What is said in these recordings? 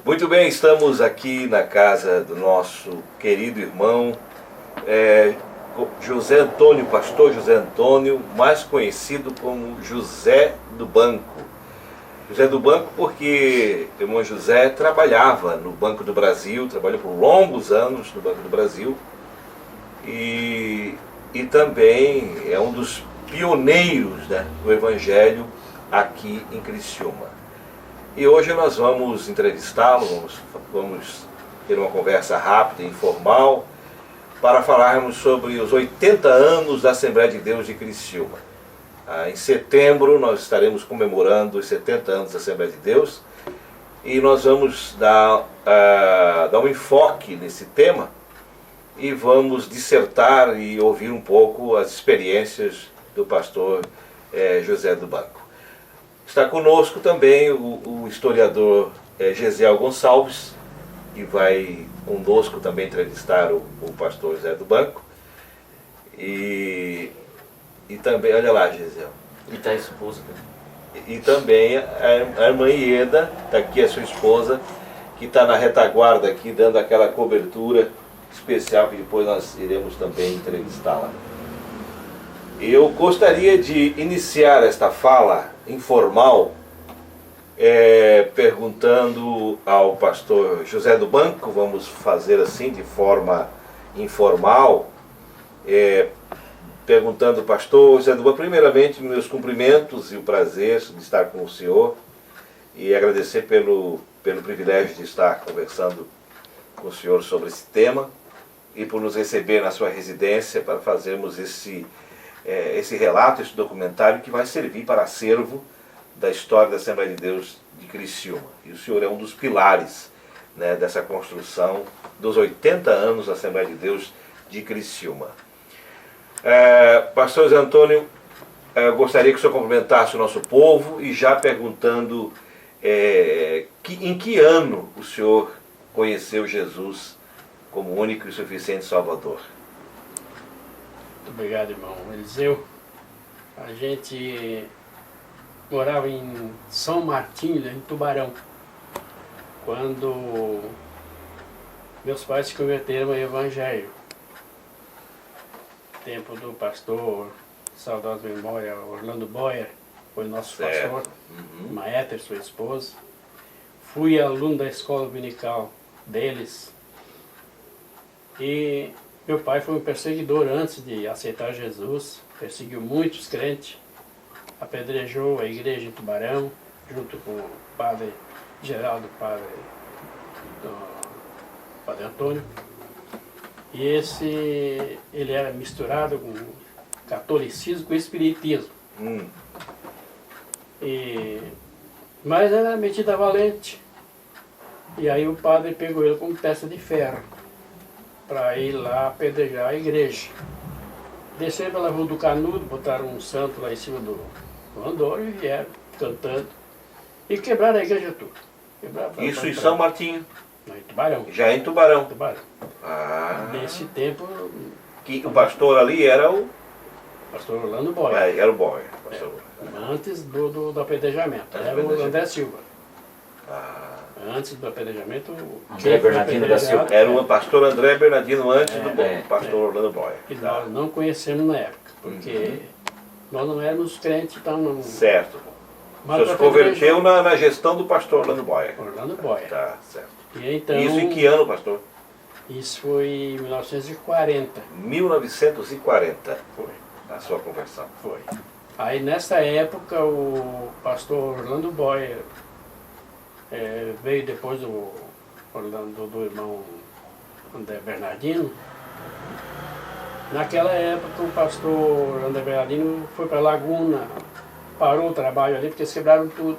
Muito bem, estamos aqui na casa do nosso querido irmão José Antônio, pastor José Antônio, mais conhecido como José do Banco. José do Banco porque o irmão José trabalhava no Banco do Brasil, trabalhou por longos anos no Banco do Brasil e também é um dos pioneiros, né, do Evangelho aqui em Criciúma. E hoje nós vamos entrevistá-lo, vamos ter uma conversa rápida e informal para falarmos sobre os 80 anos da Assembleia de Deus de Criciúma. Em setembro nós estaremos comemorando os 70 anos da Assembleia de Deus e nós vamos dar um enfoque nesse tema e vamos dissertar e ouvir um pouco as experiências do pastor José do Banco. Está conosco também o historiador Gesiel Gonçalves, que vai conosco também entrevistar o pastor José do Banco. E também, olha lá, Gesiel. E está a esposa. E também a irmã Ieda, está aqui a sua esposa, que está na retaguarda aqui, dando aquela cobertura especial que depois nós iremos também entrevistá-la. Eu gostaria de iniciar esta fala informal perguntando ao pastor José do Banco, vamos fazer assim de forma informal, perguntando ao pastor José do Banco, primeiramente meus cumprimentos e o prazer de estar com o senhor e agradecer pelo privilégio de estar conversando com o senhor sobre esse tema e por nos receber na sua residência para fazermos esse relato, esse documentário que vai servir para acervo da história da Assembleia de Deus de Criciúma. E o senhor é um dos pilares, né, dessa construção dos 80 anos da Assembleia de Deus de Criciúma. Pastor José Antônio, gostaria que o senhor cumprimentasse o nosso povo e já perguntando em que ano o senhor conheceu Jesus como único e suficiente Salvador. Muito obrigado, irmão Eliseu. A gente morava em São Martinho, em Tubarão, quando meus pais se converteram ao Evangelho. Tempo do pastor, saudosa memória, Orlando Boyer, foi nosso pastor, Maéter, sua esposa. Fui aluno da escola dominical deles e meu pai foi um perseguidor antes de aceitar Jesus, perseguiu muitos crentes, apedrejou a igreja em Tubarão, junto com o padre Geraldo, padre Antônio. E ele era misturado com catolicismo com espiritismo. Mas era metido a valente. E aí o padre pegou ele com peça de ferro para ir lá apedrejar a igreja. Desceram pela rua do Canudo, botaram um santo lá em cima do andor e vieram cantando. E quebraram a igreja toda. Isso em São Martinho? Não, em Tubarão. Já em Tubarão? Tubarão. Nesse tempo... Que o pastor ali era o... Pastor Orlando Boyer. Era o Boyer. Antes do apedrejamento. Era o André Silva. Antes do apedrejamento... André Bernardino da Silva. Era o pastor André Bernardino antes do pastor Orlando Boyer. Que nós não conhecemos na época, porque nós não éramos crentes, então não... Certo. O senhor se converteu na gestão do pastor Orlando Boyer. Orlando Boyer. Tá, certo. E então, isso em que ano, pastor? Isso foi em 1940. 1940. Foi. A sua conversão. Foi. Aí nessa época o pastor Orlando Boyer veio depois do irmão André Bernardino. Naquela época o pastor André Bernardino foi para Laguna, parou o trabalho ali porque eles quebraram tudo.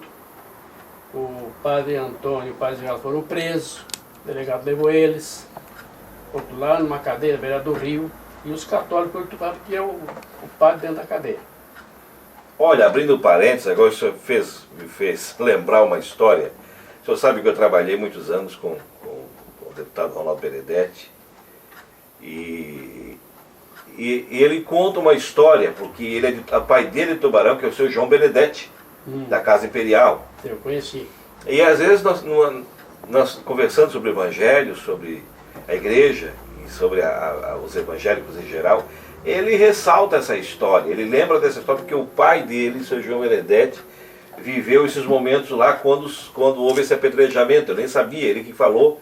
O padre Antônio e o padre Geraldo foram presos, o delegado levou eles, outro lá numa cadeia, beira do rio, e os católicos perturbaram que é o padre dentro da cadeia. Olha, abrindo parênteses, agora o senhor me fez lembrar uma história. O senhor sabe que eu trabalhei muitos anos com o deputado Ronaldo Benedetti e ele conta uma história, porque o pai dele de Tubarão, que é o seu João Benedetti, da Casa Imperial. Eu conheci. E às vezes nós conversando sobre o Evangelho, sobre a igreja e sobre os evangélicos em geral, ele ressalta essa história, ele lembra dessa história porque o pai dele, seu João Benedetti, viveu esses momentos lá quando houve esse apedrejamento. Eu nem sabia, ele que falou,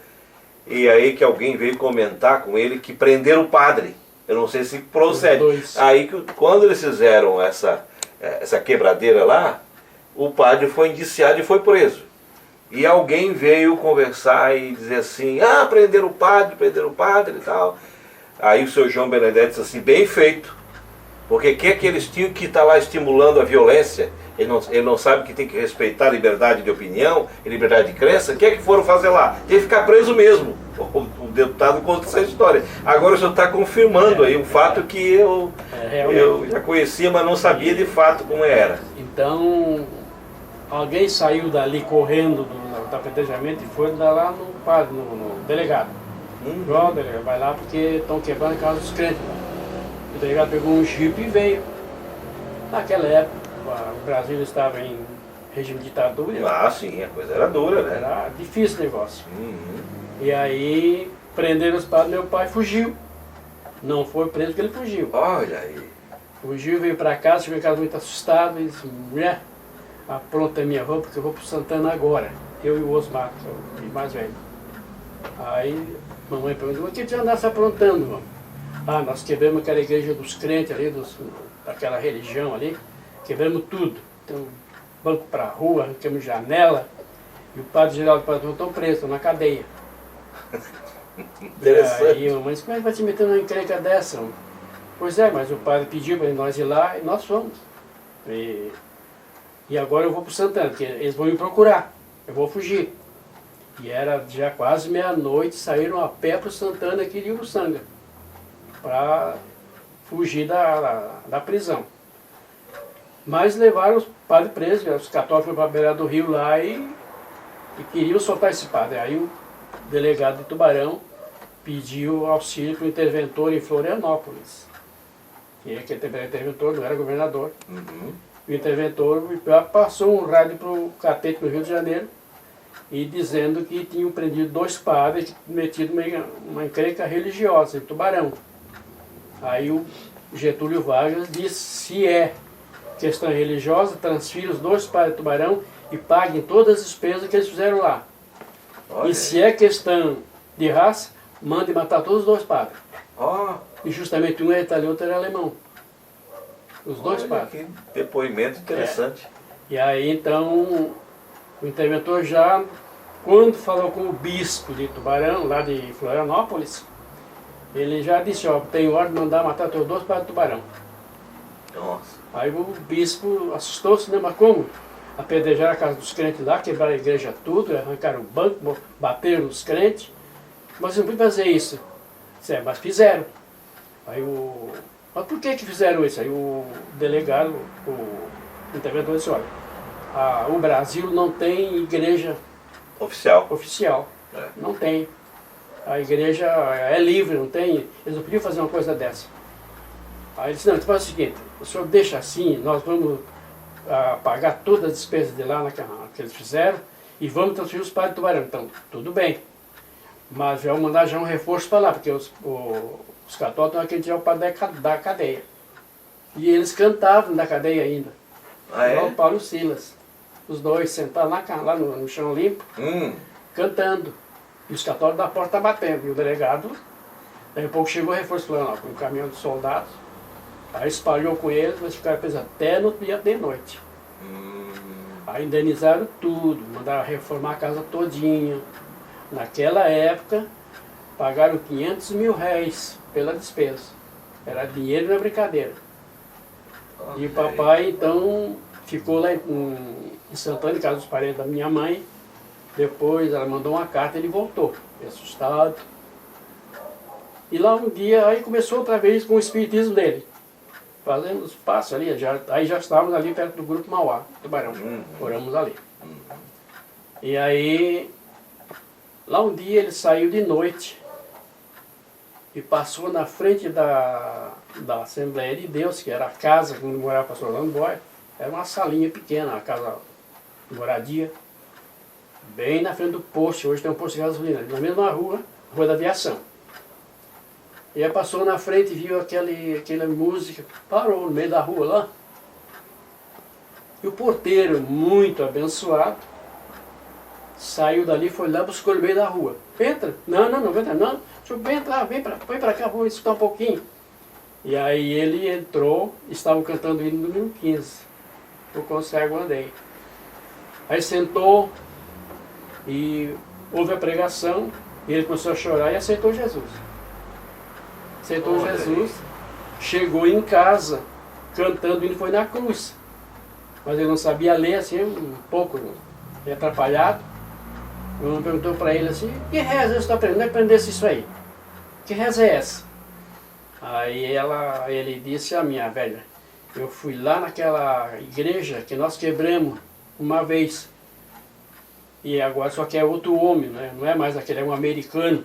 e aí que alguém veio comentar com ele que prenderam o padre. Eu não sei se procede. Aí que quando eles fizeram essa quebradeira lá, o padre foi indiciado e foi preso. E alguém veio conversar e dizer assim, prenderam o padre e tal. Aí o seu João Benedetti disse assim, bem feito, porque quer que eles tinham que estar lá estimulando a violência, ele não sabe que tem que respeitar a liberdade de opinião e liberdade de crença, o que é que foram fazer lá? Tem que ficar preso mesmo. O deputado conta essa história. Agora o senhor está confirmando aí um fato que eu já conhecia, mas não sabia de fato como era. Então, alguém saiu dali correndo do apedrejamento e foi dar lá no padre, no delegado. João, delegado, vai lá porque estão quebrando a casa dos crentes. O delegado pegou um jipe e veio. Naquela época, o Brasil estava em regime de ditadura. Sim, a coisa era dura, né? Era difícil o negócio. E aí, prenderam os padres, meu pai fugiu. Não foi preso porque ele fugiu. Olha aí. Fugiu, veio para casa, chegou em casa muito assustado e disse, mulher, apronta a minha roupa porque eu vou para Santana agora. Eu e o Osmar, que é o filho mais velho. Aí, mamãe perguntou, o que você andasse aprontando, mano? Nós quebramos aquela igreja dos crentes ali, daquela religião ali, quebramos tudo. Então, banco para a rua, arrancamos janela, e o padre Geraldo e o padre estão presos, estão na cadeia. Interessante. Aí a mamãe disse, como é que vai te meter numa encrenca dessa? Mano? Pois é, mas o padre pediu para nós ir lá e nós fomos. E agora eu vou para o Santana, porque eles vão me procurar, eu vou fugir. E era já quase meia-noite, saíram a pé para o Santana aqui de Uruçanga, para fugir da prisão. Mas levaram os padres presos, os católicos foram para a beira do rio lá e queriam soltar esse padre. Aí o delegado de Tubarão pediu auxílio para o interventor em Florianópolis. Que aquele interventor não era governador. O interventor passou um rádio para o catete no Rio de Janeiro e dizendo que tinham prendido 2 padres metido uma encrenca religiosa em Tubarão. Aí o Getúlio Vargas disse, se é questão religiosa, transfira os 2 padres de Tubarão e paguem todas as despesas que eles fizeram lá. Olha. E se é questão de raça, mande matar todos os 2 padres. E justamente um era italiano, outro era alemão. Os 2 padres. Que depoimento interessante. E aí então o interventor já, quando falou com o bispo de Tubarão, lá de Florianópolis, ele já disse, tem ordem de mandar matar todos os 2 padres de Tubarão. Nossa. Aí o bispo assustou-se, né? Mas como? Apedrejaram a casa dos crentes lá, quebraram a igreja tudo, arrancaram o banco, bateram nos crentes. Mas não podiam fazer isso. Mas fizeram. Mas por que fizeram isso? Aí o delegado, o interventor disse, olha, o Brasil não tem igreja oficial. Não tem. A igreja é livre, não tem. Eles não podiam fazer uma coisa dessa. Aí ele disse, não, então faz o seguinte, o senhor deixa assim, nós vamos pagar todas as despesas de lá que eles fizeram e vamos transferir os padres de Tubarão. Então, tudo bem. Mas vamos mandar já um reforço para lá, porque os católicos não queriam tirar o padre da cadeia. E eles cantavam na cadeia ainda. Igual o Paulo e o Silas. Os 2 sentados lá no chão limpo, cantando. E os católicos da porta batendo. E o delegado, daí um pouco chegou o reforço falando, com um caminhão de soldados. Aí espalhou com eles, mas ficaram presos até no dia de noite. Aí indenizaram tudo, mandaram reformar a casa todinha. Naquela época, pagaram 500 mil réis pela despesa. Era dinheiro na brincadeira. E o papai, então, ficou lá em Santana, em casa dos parentes da minha mãe. Depois ela mandou uma carta e ele voltou, assustado. E lá um dia, aí começou outra vez com o espiritismo dele. Fazendo os passos ali, aí já estávamos ali perto do Grupo Mauá, Tubarão. Oramos ali. E aí, lá um dia ele saiu de noite e passou na frente da Assembleia de Deus, que era a casa onde morava o pastor Orlando Boy. Era uma salinha pequena, a casa de moradia. bem na frente do posto. Hoje tem um posto de gasolina, na mesma rua, Rua da Aviação. E aí passou na frente e viu aquela música, parou no meio da rua lá. E o porteiro, muito abençoado, saiu dali, foi lá, buscou no meio da rua. Entra. Não entra não. Vem entrar, vem pra cá, vamos escutar um pouquinho. E aí ele entrou, estavam cantando o hino número 15. O Consagrado Andei. Aí sentou e houve a pregação, e ele começou a chorar e aceitou Jesus. Aceitou Jesus, chegou em casa, cantando o hino, foi na cruz. Mas ele não sabia ler assim, um pouco atrapalhado. O irmão perguntou para ele assim, que reza você está aprendendo? Não aprendesse isso aí. Que reza é essa? Aí ele disse, a minha velha, eu fui lá naquela igreja que nós quebramos uma vez. E agora só que é outro homem, né? Não é mais aquele, é um americano.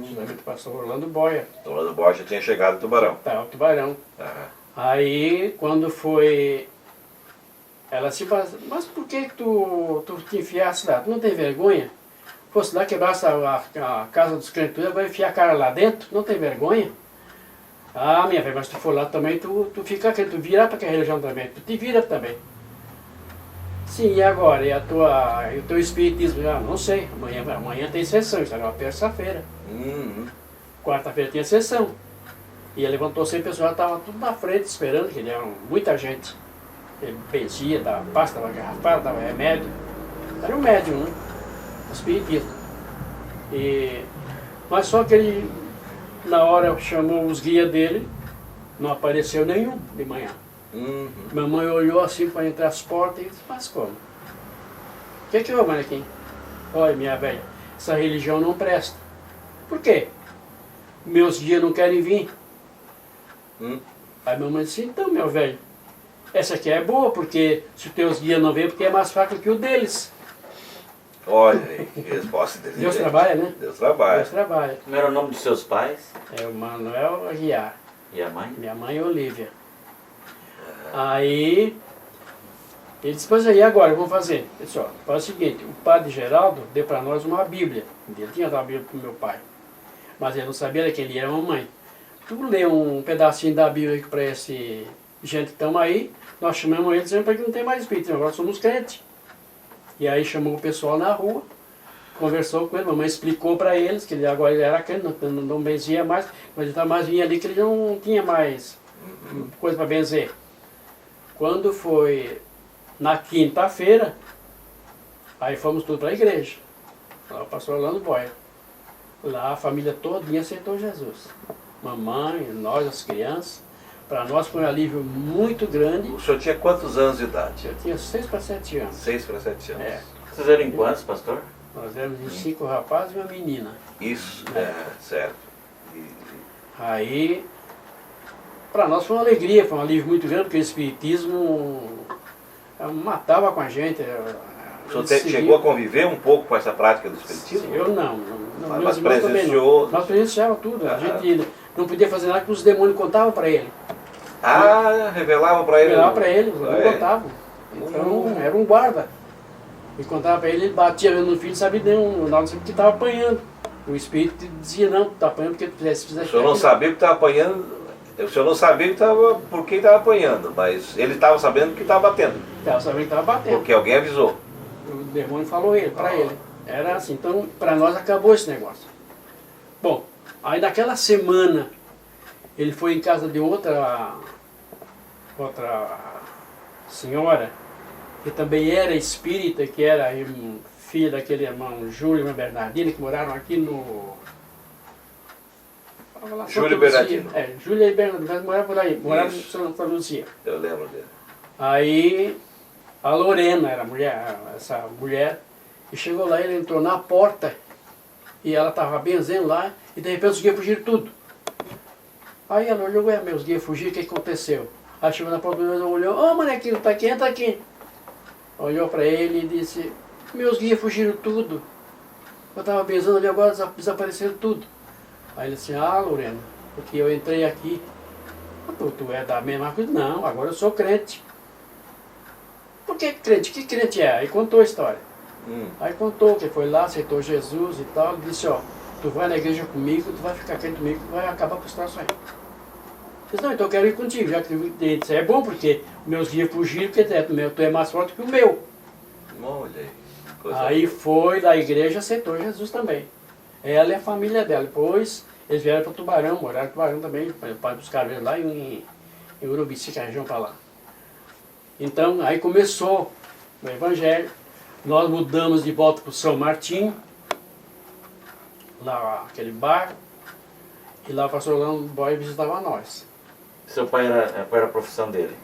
Justamente o pastor Orlando Boia. Orlando Boia já tinha chegado em Tubarão. Tá, o Tubarão. Aí quando foi... Ela se fala, mas por que tu te enfiasse lá? Tu não tem vergonha? Fosse lá, quebrasse a casa dos crentes, vai enfiar a cara lá dentro? Não tem vergonha? Ah, minha velha, mas se tu for lá também, tu fica aqui, tu vira para aquela religião também, tu te vira também. Sim, e agora? E o teu espiritismo? Ah, não sei, amanhã tem sessão, isso era uma terça-feira. Quarta-feira tinha sessão. E ele levantou 100 pessoas, estava tudo na frente esperando, que ele era muita gente. Ele benzia, dava pasta, dava garrafada, dava remédio. Era um médium, né? Espiritismo. Mas só que ele, na hora, chamou os guias dele, não apareceu nenhum de manhã. Mamãe olhou assim para entrar as portas e disse, mas como? O que houve, Manequim? Olha, minha velha, essa religião não presta. Por quê? Meus guias não querem vir. Aí mamãe disse, então, meu velho, essa aqui é boa, porque se os teus guias não vêm, porque é mais fraco que o deles. Olha aí, que resposta inteligente. Deus trabalha, né? Deus trabalha. Deus trabalha. Como era o nome dos seus pais? É o Manuel Aguiar. E a mãe? Minha mãe é Olívia. Aí, ele disse, pois aí agora, vamos fazer. Ele disse, ó, faz o seguinte, o padre Geraldo deu para nós uma Bíblia. Ele tinha dado a Bíblia para o meu pai. Mas ele não sabia que ele era mamãe. Tu lê um pedacinho da Bíblia para esse gente que estão aí, nós chamamos eles dizendo que não tem mais espírito, agora somos crentes. E aí chamou o pessoal na rua, conversou com ele, a mamãe explicou para eles que ele agora ele era crente, não benzia mais, mas ele estava mais vinha ali que ele não tinha mais coisa para benzer. Quando foi na quinta-feira, aí fomos todos para a igreja. Lá o pastor Orlando Boia. Lá a família todinha aceitou Jesus. Mamãe, nós, as crianças. Para nós foi um alívio muito grande. O senhor tinha quantos anos de idade? Eu tinha 6 para 7 anos. 6 para 7 anos. É. Vocês eram em quantos, pastor? Nós éramos de 5 rapazes e uma menina. Isso, certo. Aí, para nós foi uma alegria, foi um alívio muito grande, porque o espiritismo matava com a gente. O senhor chegou a conviver um pouco com essa prática do espiritismo? Eu não. Mas presenciou? Nós presenciávamos tudo. A gente não podia fazer nada que os demônios contavam para ele. Revelava para ele? Revelava para ele, não contavam. Então, era um guarda. E contava para ele, ele batia no filho, sabia não sabia que estava apanhando. O espírito dizia, não, tu está apanhando porque tu fizesse. O senhor não sabia que estava apanhando, o senhor não sabia por que estava apanhando, mas ele estava sabendo que estava batendo. Estava sabendo que estava batendo. Porque alguém avisou. O demônio falou para ele. Era assim, então para nós acabou esse negócio. Bom, aí naquela semana ele foi em casa de outra senhora, que também era espírita, que era filha daquele irmão Júlio e irmã Bernardina, que moraram aqui no... Júlio e Bernardino. Júlia e Bernardino moravam por aí, moravam em Santa Luzia. Eu lembro dele. Aí a Lorena era essa mulher, e chegou lá, ele entrou na porta, e ela estava benzendo lá, e de repente os guias fugiram tudo. Aí ela olhou, meus guias fugiram, o que aconteceu? Aí chegou na porta, olhou, Manequinho, está aqui, entra aqui. Olhou para ele e disse, meus guias fugiram tudo. Eu estava benzando ali, agora desapareceram tudo. Aí ele disse, Lorena, porque eu entrei aqui. Tu é da mesma coisa? Não, agora eu sou crente. Por que crente? Que crente é? Aí contou a história. Aí contou que foi lá, aceitou Jesus e tal, e disse, ó, tu vai na igreja comigo, tu vai ficar aqui comigo, vai acabar com os troços aí. Eu disse, não, então eu quero ir contigo, já que ele disse, é bom porque meus guias fugiram, porque tu é mais forte que o meu. Olha aí. Aí foi da igreja, aceitou Jesus também. Ela e a família dela. Depois eles vieram para Tubarão, moraram em Tubarão também, para buscar eles lá em Urubici, que é a região para lá. Então, aí começou o evangelho. Nós mudamos de volta para o São Martim, lá aquele bairro, e lá o pastor Orlando Boy visitava nós. Seu pai qual era a profissão dele?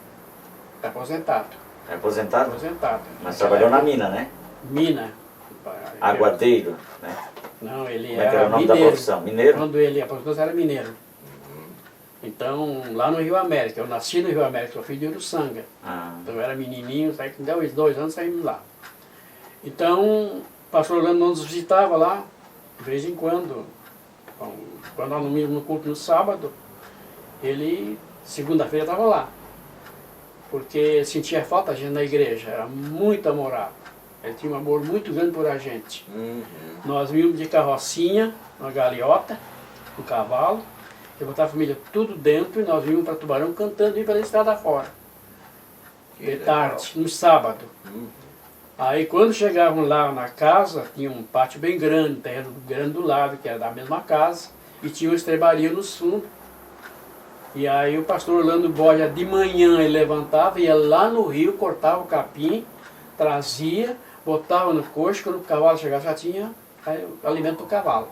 Aposentado. É aposentado? Aposentado. Mas trabalhou na mina, né? Mina. Aguadeiro, né? Não, ele Como é que era o nome mineiro. da profissão? Mineiro? Quando ele aposentou, era mineiro. Então, lá no Rio América, eu nasci no Rio América, sou filho de Uruçanga. Então eu era menininho, saí com 2 anos, saímos lá. Então, o pastor Orlando nos visitava lá, de vez em quando. Quando nós não íamos no culto no sábado, ele, segunda-feira, estava lá. Porque sentia falta da gente na igreja, era muito amorável. Ele tinha um amor muito grande por a gente. Nós vimos de carrocinha, uma galeota, um cavalo, eu botava a família tudo dentro e nós vimos para Tubarão cantando e pela estrada fora. De tarde, no sábado. Aí quando chegavam lá na casa, tinha um pátio bem grande, terreno grande do lado, que era da mesma casa, e tinha uma estrebaria no fundo. E aí o pastor Orlando Boia, de manhã, ele levantava, ia lá no rio, cortava o capim, trazia, botava no coxo, quando o cavalo chegava já tinha alimento do cavalo.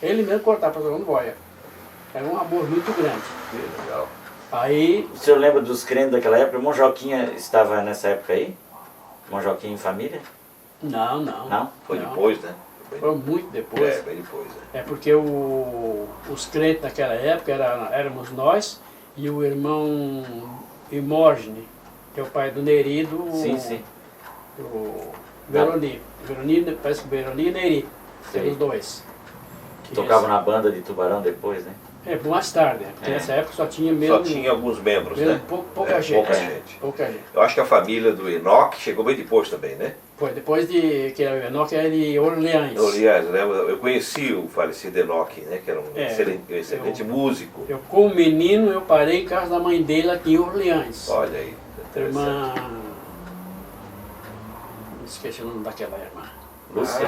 Ele mesmo cortava, pastor Orlando Boia. Era um amor muito grande. Que legal. Aí, O senhor lembra dos crentes daquela época? O irmão Joquinha estava nessa época aí? O irmão Joquinha em família? não. Não? Foi Não. depois, né? Foi muito depois. Bem depois. É porque os crentes naquela época éramos nós e o irmão Imógene, que é o pai do Neri do Sim. do Veroni. Parece que Veroni e Neri, Sim. os dois. Tocava na banda de Tubarão depois, né? Mais tarde, porque nessa época só tinha mesmo. Só tinha alguns membros, mesmo né? pouca gente. Pouca gente. Eu acho que a família do Enoque chegou bem depois também, né? Foi depois de que o Enoque era de Orleans. Aliás, né, eu conheci o falecido Enoque, né? Que era um excelente músico. Eu, como menino, eu parei em casa da mãe dele aqui em Orleans. Olha aí. Irmã. Esqueci o nome daquela irmã. Lúcia?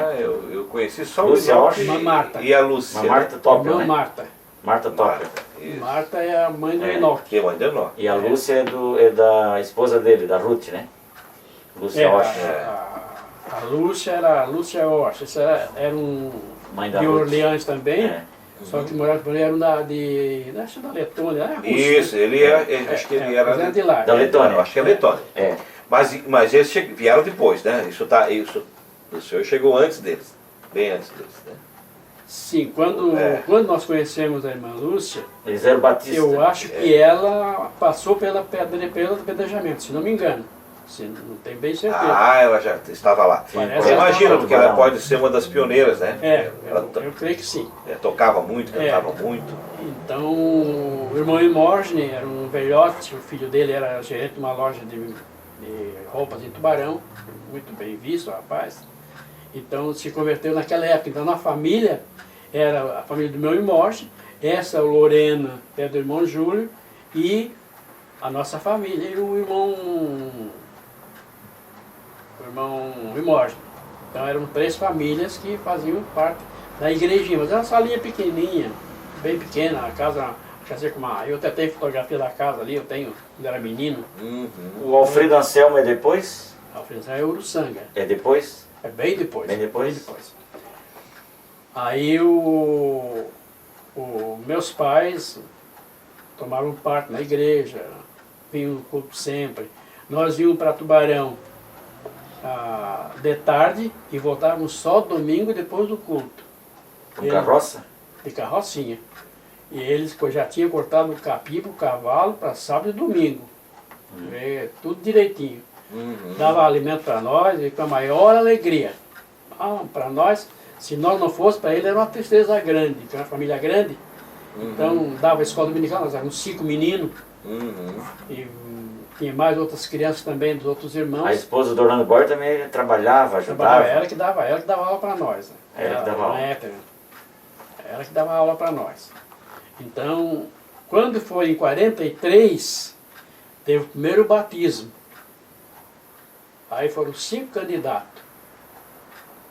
Eu conheci só Lúcia o Rocha. Enoque Irmã Marta. e a Lúcia. Uma Marta Topper, Irmã né? Marta. Marta Topper. Isso. Marta é a mãe do É. Enoque. Que é mãe do Enoque. E a Lúcia é da esposa dele, da Ruth, né? Lúcia Rocha. A Lúcia era a Lúcia Rocha. Essa era um Mãe da de Ruth. Orleans também. É. Só que morava por aí, era acho da Letônia. Era russo, Isso, né? ele acho que ele era... Mas era de lá. Da Letônia. Eu acho que é Letônia. É. Mas eles vieram depois, né? O senhor chegou antes deles. Bem antes deles, né? Sim, quando nós conhecemos a irmã Lúcia, Eles eram batistas. eu acho que ela passou pelo apedrejamento, se não me engano. Não tenho bem certeza. Ela já estava lá. Parece Você que ela imagina, estava porque ela pode ser uma das pioneiras, né? Ela eu creio que sim. tocava muito, cantava muito. Então, o irmão Imógene era um velhote, o filho dele era gerente de uma loja de roupas em Tubarão, muito bem visto, rapaz. Então, se converteu naquela época. Então, na família, era a família do meu Imógene, essa, o Lorena, é do irmão Júlio, e a nossa família, e o irmão Imógene. Então, eram 3 famílias que faziam parte da igrejinha, mas era uma salinha pequenininha, bem pequena, a casa, eu até tenho fotografia da casa ali, eu tenho, quando era menino. O Alfredo Anselmo é depois? Alfredo é Uruçanga, É depois? é bem depois. Bem depois? Bem depois. Aí meus pais tomaram parte na igreja, vinham no culto sempre. Nós íamos para Tubarão de tarde e voltávamos só domingo depois do culto. Com carroça? De carrocinha. E eles já tinham cortado o capim para o cavalo para sábado e domingo. Tudo direitinho. Dava alimento para nós e com a maior alegria. Para nós, se nós não fosse para ele, era uma tristeza grande, porque era uma família grande. Então dava a escola dominical, nós éramos 5 meninos. E Tinha mais outras crianças também, dos outros irmãos. A esposa do Orlando Borba também trabalhava, ajudava? Ela que dava aula para nós. Né? Ela que dava aula. Ela que dava aula para nós. Então, quando foi em 43, teve o primeiro batismo. Aí foram 5 candidatos.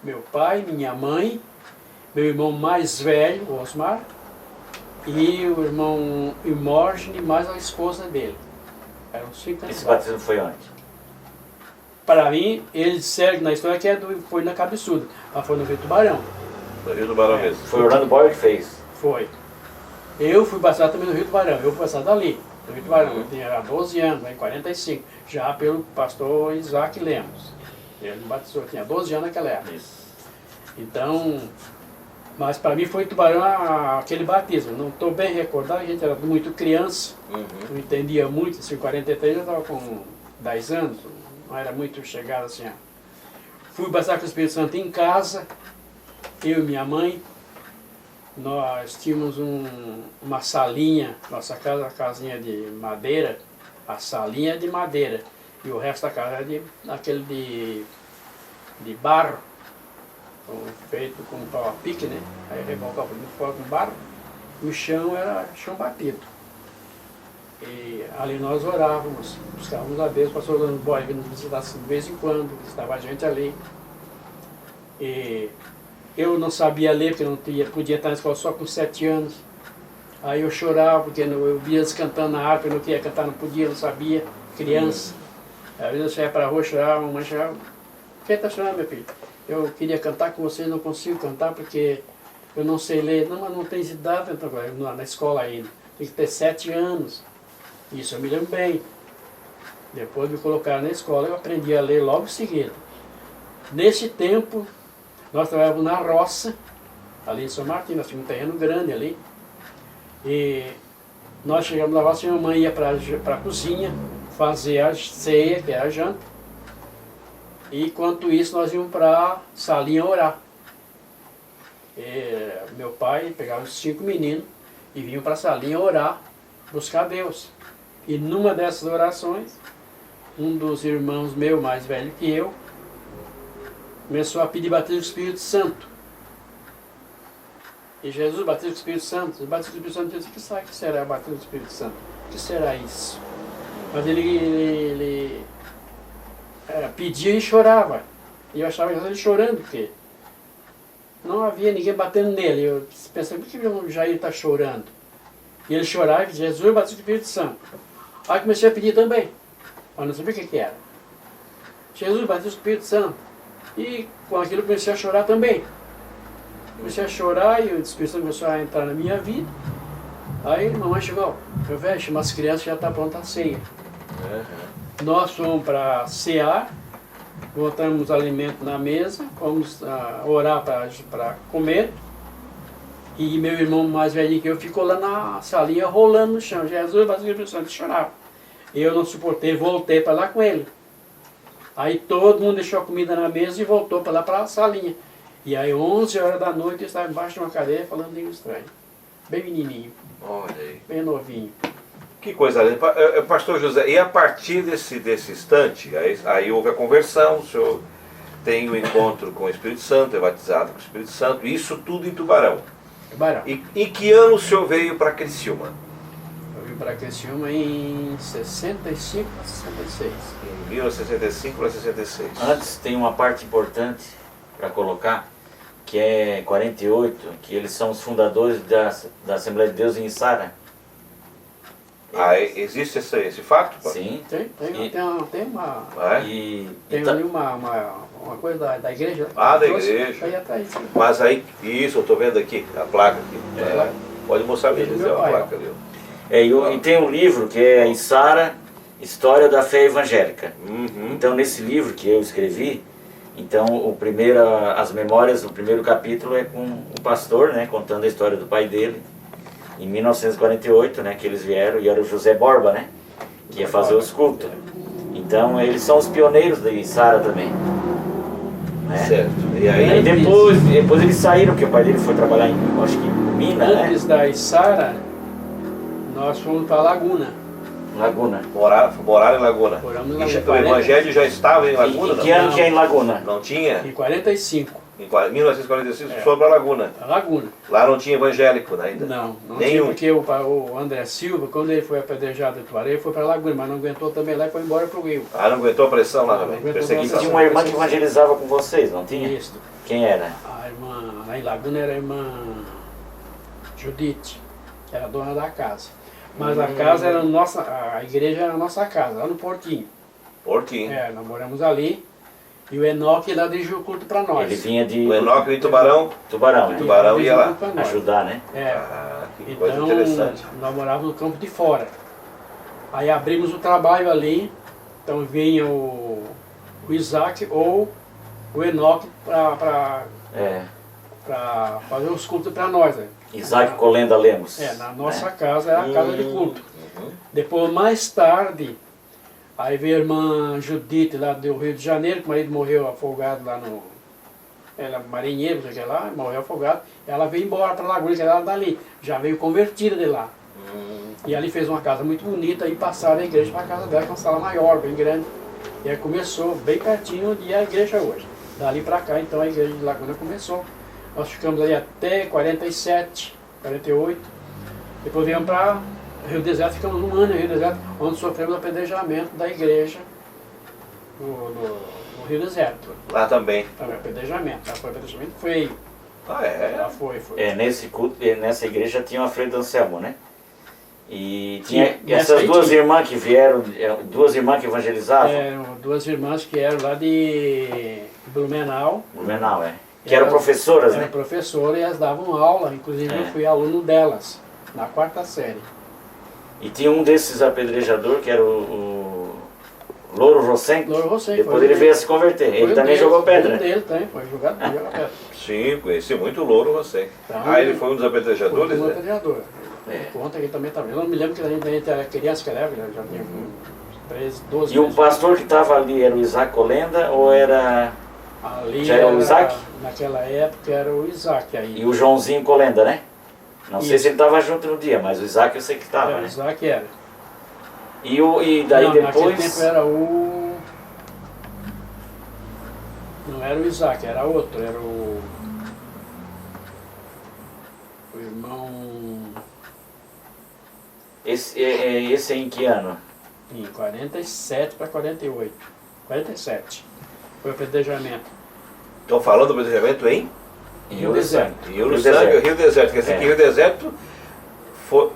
Meu pai, minha mãe, meu irmão mais velho, o Osmar, e o irmão Imógenes, mais a esposa dele. Eram 5 candidatos. Esse batismo foi onde? Para mim, eles disseram na história que foi na Cabeçuda, mas foi no Rio Tubarão. No Rio do Barão mesmo. Foi o Orlando Borba que fez? Foi. Eu fui batizado também no Rio Tubarão, eu fui batizado ali, no Rio Tubarão. Eu tinha 12 anos, em 45, já pelo pastor Isaac Lemos. Ele me batizou, eu tinha 12 anos naquela época. Isso. Então, mas para mim foi em Tubarão aquele batismo. Não estou bem recordado, a gente era muito criança, não entendia muito. Assim, em 43 eu estava com 10 anos, não era muito chegado assim. Fui batizado com o Espírito Santo em casa, eu e minha mãe. Nós tínhamos uma salinha, nossa casa, uma casinha de madeira, a salinha é de madeira, e o resto da casa era aquele de barro, feito com pau-a-pique, né? Aí revoltava muito fora com barro, e o chão era chão batido. E ali nós orávamos, buscávamos a Deus, o pastor Orlando Borba nos visitasse de vez em quando, visitava a gente ali. E eu não sabia ler, porque não podia estar na escola só com 7 anos. Aí eu chorava, porque eu via eles cantando na harpa, eu não queria cantar, não podia, não sabia, criança. Às vezes eu saía para a rua, chorava, a mamãe chorava. Por que está chorando, meu filho? Eu queria cantar com vocês, não consigo cantar porque eu não sei ler. Não, mas não tem idade na escola ainda. Tem que ter 7 anos. Isso eu me lembro bem. Depois me colocaram na escola, eu aprendi a ler logo em seguida. Nesse tempo, nós trabalhávamos na roça, ali em São Martinho, nós tínhamos um terreno grande ali. E nós chegamos na roça e a mamãe ia para a cozinha fazer a ceia, que era a janta. E enquanto isso nós íamos para a salinha orar. E meu pai pegava os 5 meninos e vinham para a salinha orar, buscar Deus. E numa dessas orações, um dos irmãos meu, mais velho que eu, começou a pedir batismo do Espírito Santo. E Jesus batismo do Espírito Santo. O batismo do Espírito Santo disse, o que será o batismo do Espírito Santo? O que será isso? Mas ele pedia e chorava. E eu achava ele chorando, porque não havia ninguém batendo nele. Eu pensei, por que o Jair está chorando? E ele chorava e dizia, Jesus batismo do Espírito Santo. Aí comecei a pedir também, mas não sabia o que era. Jesus batismo do Espírito Santo. E com aquilo comecei a chorar também. Comecei a chorar e o Espírito Santo começou a entrar na minha vida. Aí a mamãe chegou, meu velho, chama as crianças, já está pronta a ceia. Nós fomos para cear, botamos alimento na mesa, fomos orar para comer. E meu irmão mais velho que eu ficou lá na salinha rolando no chão. Jesus, mas o Espírito Santo chorava. Eu não suportei, voltei para lá com ele. Aí todo mundo deixou a comida na mesa e voltou para lá para a salinha. E aí 11 horas da noite eu estava embaixo de uma cadeira falando língua estranha. Bem menininho. Olha aí. Bem novinho. Que coisa linda. Pastor José, e a partir desse instante, aí houve a conversão, o senhor tem o encontro com o Espírito Santo, é batizado com o Espírito Santo, isso tudo em Tubarão. Tubarão. E em que ano o senhor veio para Criciúma? Eu vim para Criciúma em 65 a 66. Em 1965 para 66. Antes tem uma parte importante para colocar, que é 48, que eles são os fundadores da Assembleia de Deus em Içara. Existe esse fato? Pô? Sim. Tem uma... Tem ali uma coisa da igreja. Da igreja. Aí atrás. Mas aí, isso, eu estou vendo aqui, a placa aqui. Pode mostrar ali, a placa ali. E tem um livro que é Içara, História da Fé Evangélica. Então nesse livro que eu escrevi, então as memórias, o primeiro capítulo é com o pastor, né, contando a história do pai dele. Em 1948, né, que eles vieram, e era o José Borba, né, que ia fazer os cultos. Então eles são os pioneiros da Içara também. Né? Certo. E aí depois eles saíram, porque o pai dele foi trabalhar em Minas, né? Antes da Içara, nós fomos para Laguna. Laguna. Moraram em Laguna. Moramos em E Laguna. o Evangelho já estava em Laguna? E que ano que é em Laguna? Não tinha? Em 45. Em 1945 foi para Laguna. A Laguna. Lá não tinha evangélico ainda? Não Nenhum. tinha, porque o André Silva, quando ele foi apedrejado em Tuaré, foi para Laguna, mas não aguentou também lá e foi embora para o Rio. Ah, não aguentou a pressão lá Não também? aguentou a E Perseguição. tinha uma irmã que evangelizava com vocês, não tinha? Isso. Quem era? A irmã, lá em Laguna era a irmã Judite, que era a dona da casa. Mas a casa era nossa, a igreja era a nossa casa, lá no Portinho. Portinho. Nós moramos ali. E o Enoque lá dirigiu o culto para nós. Ele vinha de O Enoque em Tubarão. Tubarão, né? Tubarão ia lá. Dirigiu o culto pra nós. Ajudar, né? Ah, que coisa Então, interessante. nós morávamos no campo de fora. Aí abrimos o trabalho ali, então vinha o Isaac ou o Enoque para É. fazer os cultos para nós. Né? Isaac Colenda Lemos. Na nossa né? casa era a casa de culto. Depois, mais tarde, aí veio a irmã Judite lá do Rio de Janeiro, que o marido morreu afogado lá no... Ela marinheiro, sei lá, morreu afogado. Ela veio embora para Laguna, que ela dali. Já veio convertida de lá. E ali fez uma casa muito bonita e passaram a igreja para a casa dela, com uma sala maior, bem grande. E aí começou bem pertinho onde é a igreja hoje. Dali para cá, então, a igreja de Laguna começou. Nós ficamos ali até 47, 48. Depois viemos para Rio Deserto, ficamos um ano em Rio Deserto, onde sofremos o apedrejamento da igreja no Rio Deserto. Lá também. Também apedrejamento, foi apedrejamento feio. Ah, é? Lá foi. Nesse culto, nessa igreja tinha o Alfredo Anselmo, né? E tinha Nessa essas aí duas tinha. irmãs que vieram, duas irmãs que evangelizavam. Eram duas irmãs que eram lá de Blumenau. Blumenau, é. Que eram professoras, Eram né? professoras e elas davam aula, inclusive eu fui aluno delas, na 4ª série. E tinha um desses apedrejadores que era o Louro Rossen. Louro Rossen, Depois foi ele um veio a se converter. Foi Ele um também deles, jogou pedra. Um dele também, foi jogado pedra. Sim, conheci muito o Louro você. Tá. Ah, ele foi um dos apedrejadores, Foi um né? apedrejador. Conta que ele também estava. Eu não me lembro que a gente era criança que era, já tinha 13, 12 E o anos. pastor que estava ali era o Isaac Colenda ou era... Ali Já era o Isaac? Naquela época era o Isaac aí. E o Joãozinho Colenda, né? Não sei Isso. se ele estava junto no dia, mas o Isaac eu sei que estava, Era o né? Isaac era. E daí Não, naquele tempo depois... era o... Não era o Isaac, era outro, era o irmão... Esse é em que ano? Em 47 para 48. 47. Foi o apedrejamento. Estão falando do apedrejamento em Em Rio Deserto. Rio Deserto. Rio Deserto. Quer dizer que Rio Deserto foi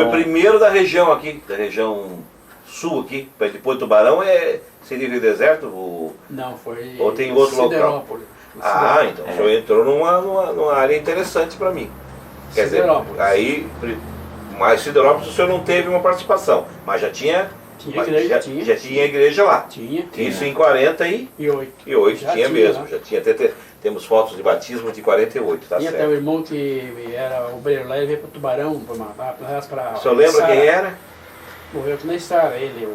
o primeiro da região aqui, da região sul aqui, depois do Tubarão seria Rio Deserto? Não, foi... Ou tem outro local? Siderópolis. Ah, então o senhor entrou numa área interessante para mim. Quer dizer, Siderópolis. aí, mas Siderópolis o senhor não teve uma participação, mas já tinha... Tinha igreja, tinha. Já tinha igreja lá. Tinha. Isso em 48 E 8. Já tinha tinha mesmo. lá. Já tinha, temos fotos de batismo de 48, tá Tinha até o certo. irmão que era obreiro lá, ele veio para o Tubarão, para O senhor lembra quem era? Morreu aqui na estrada, ele,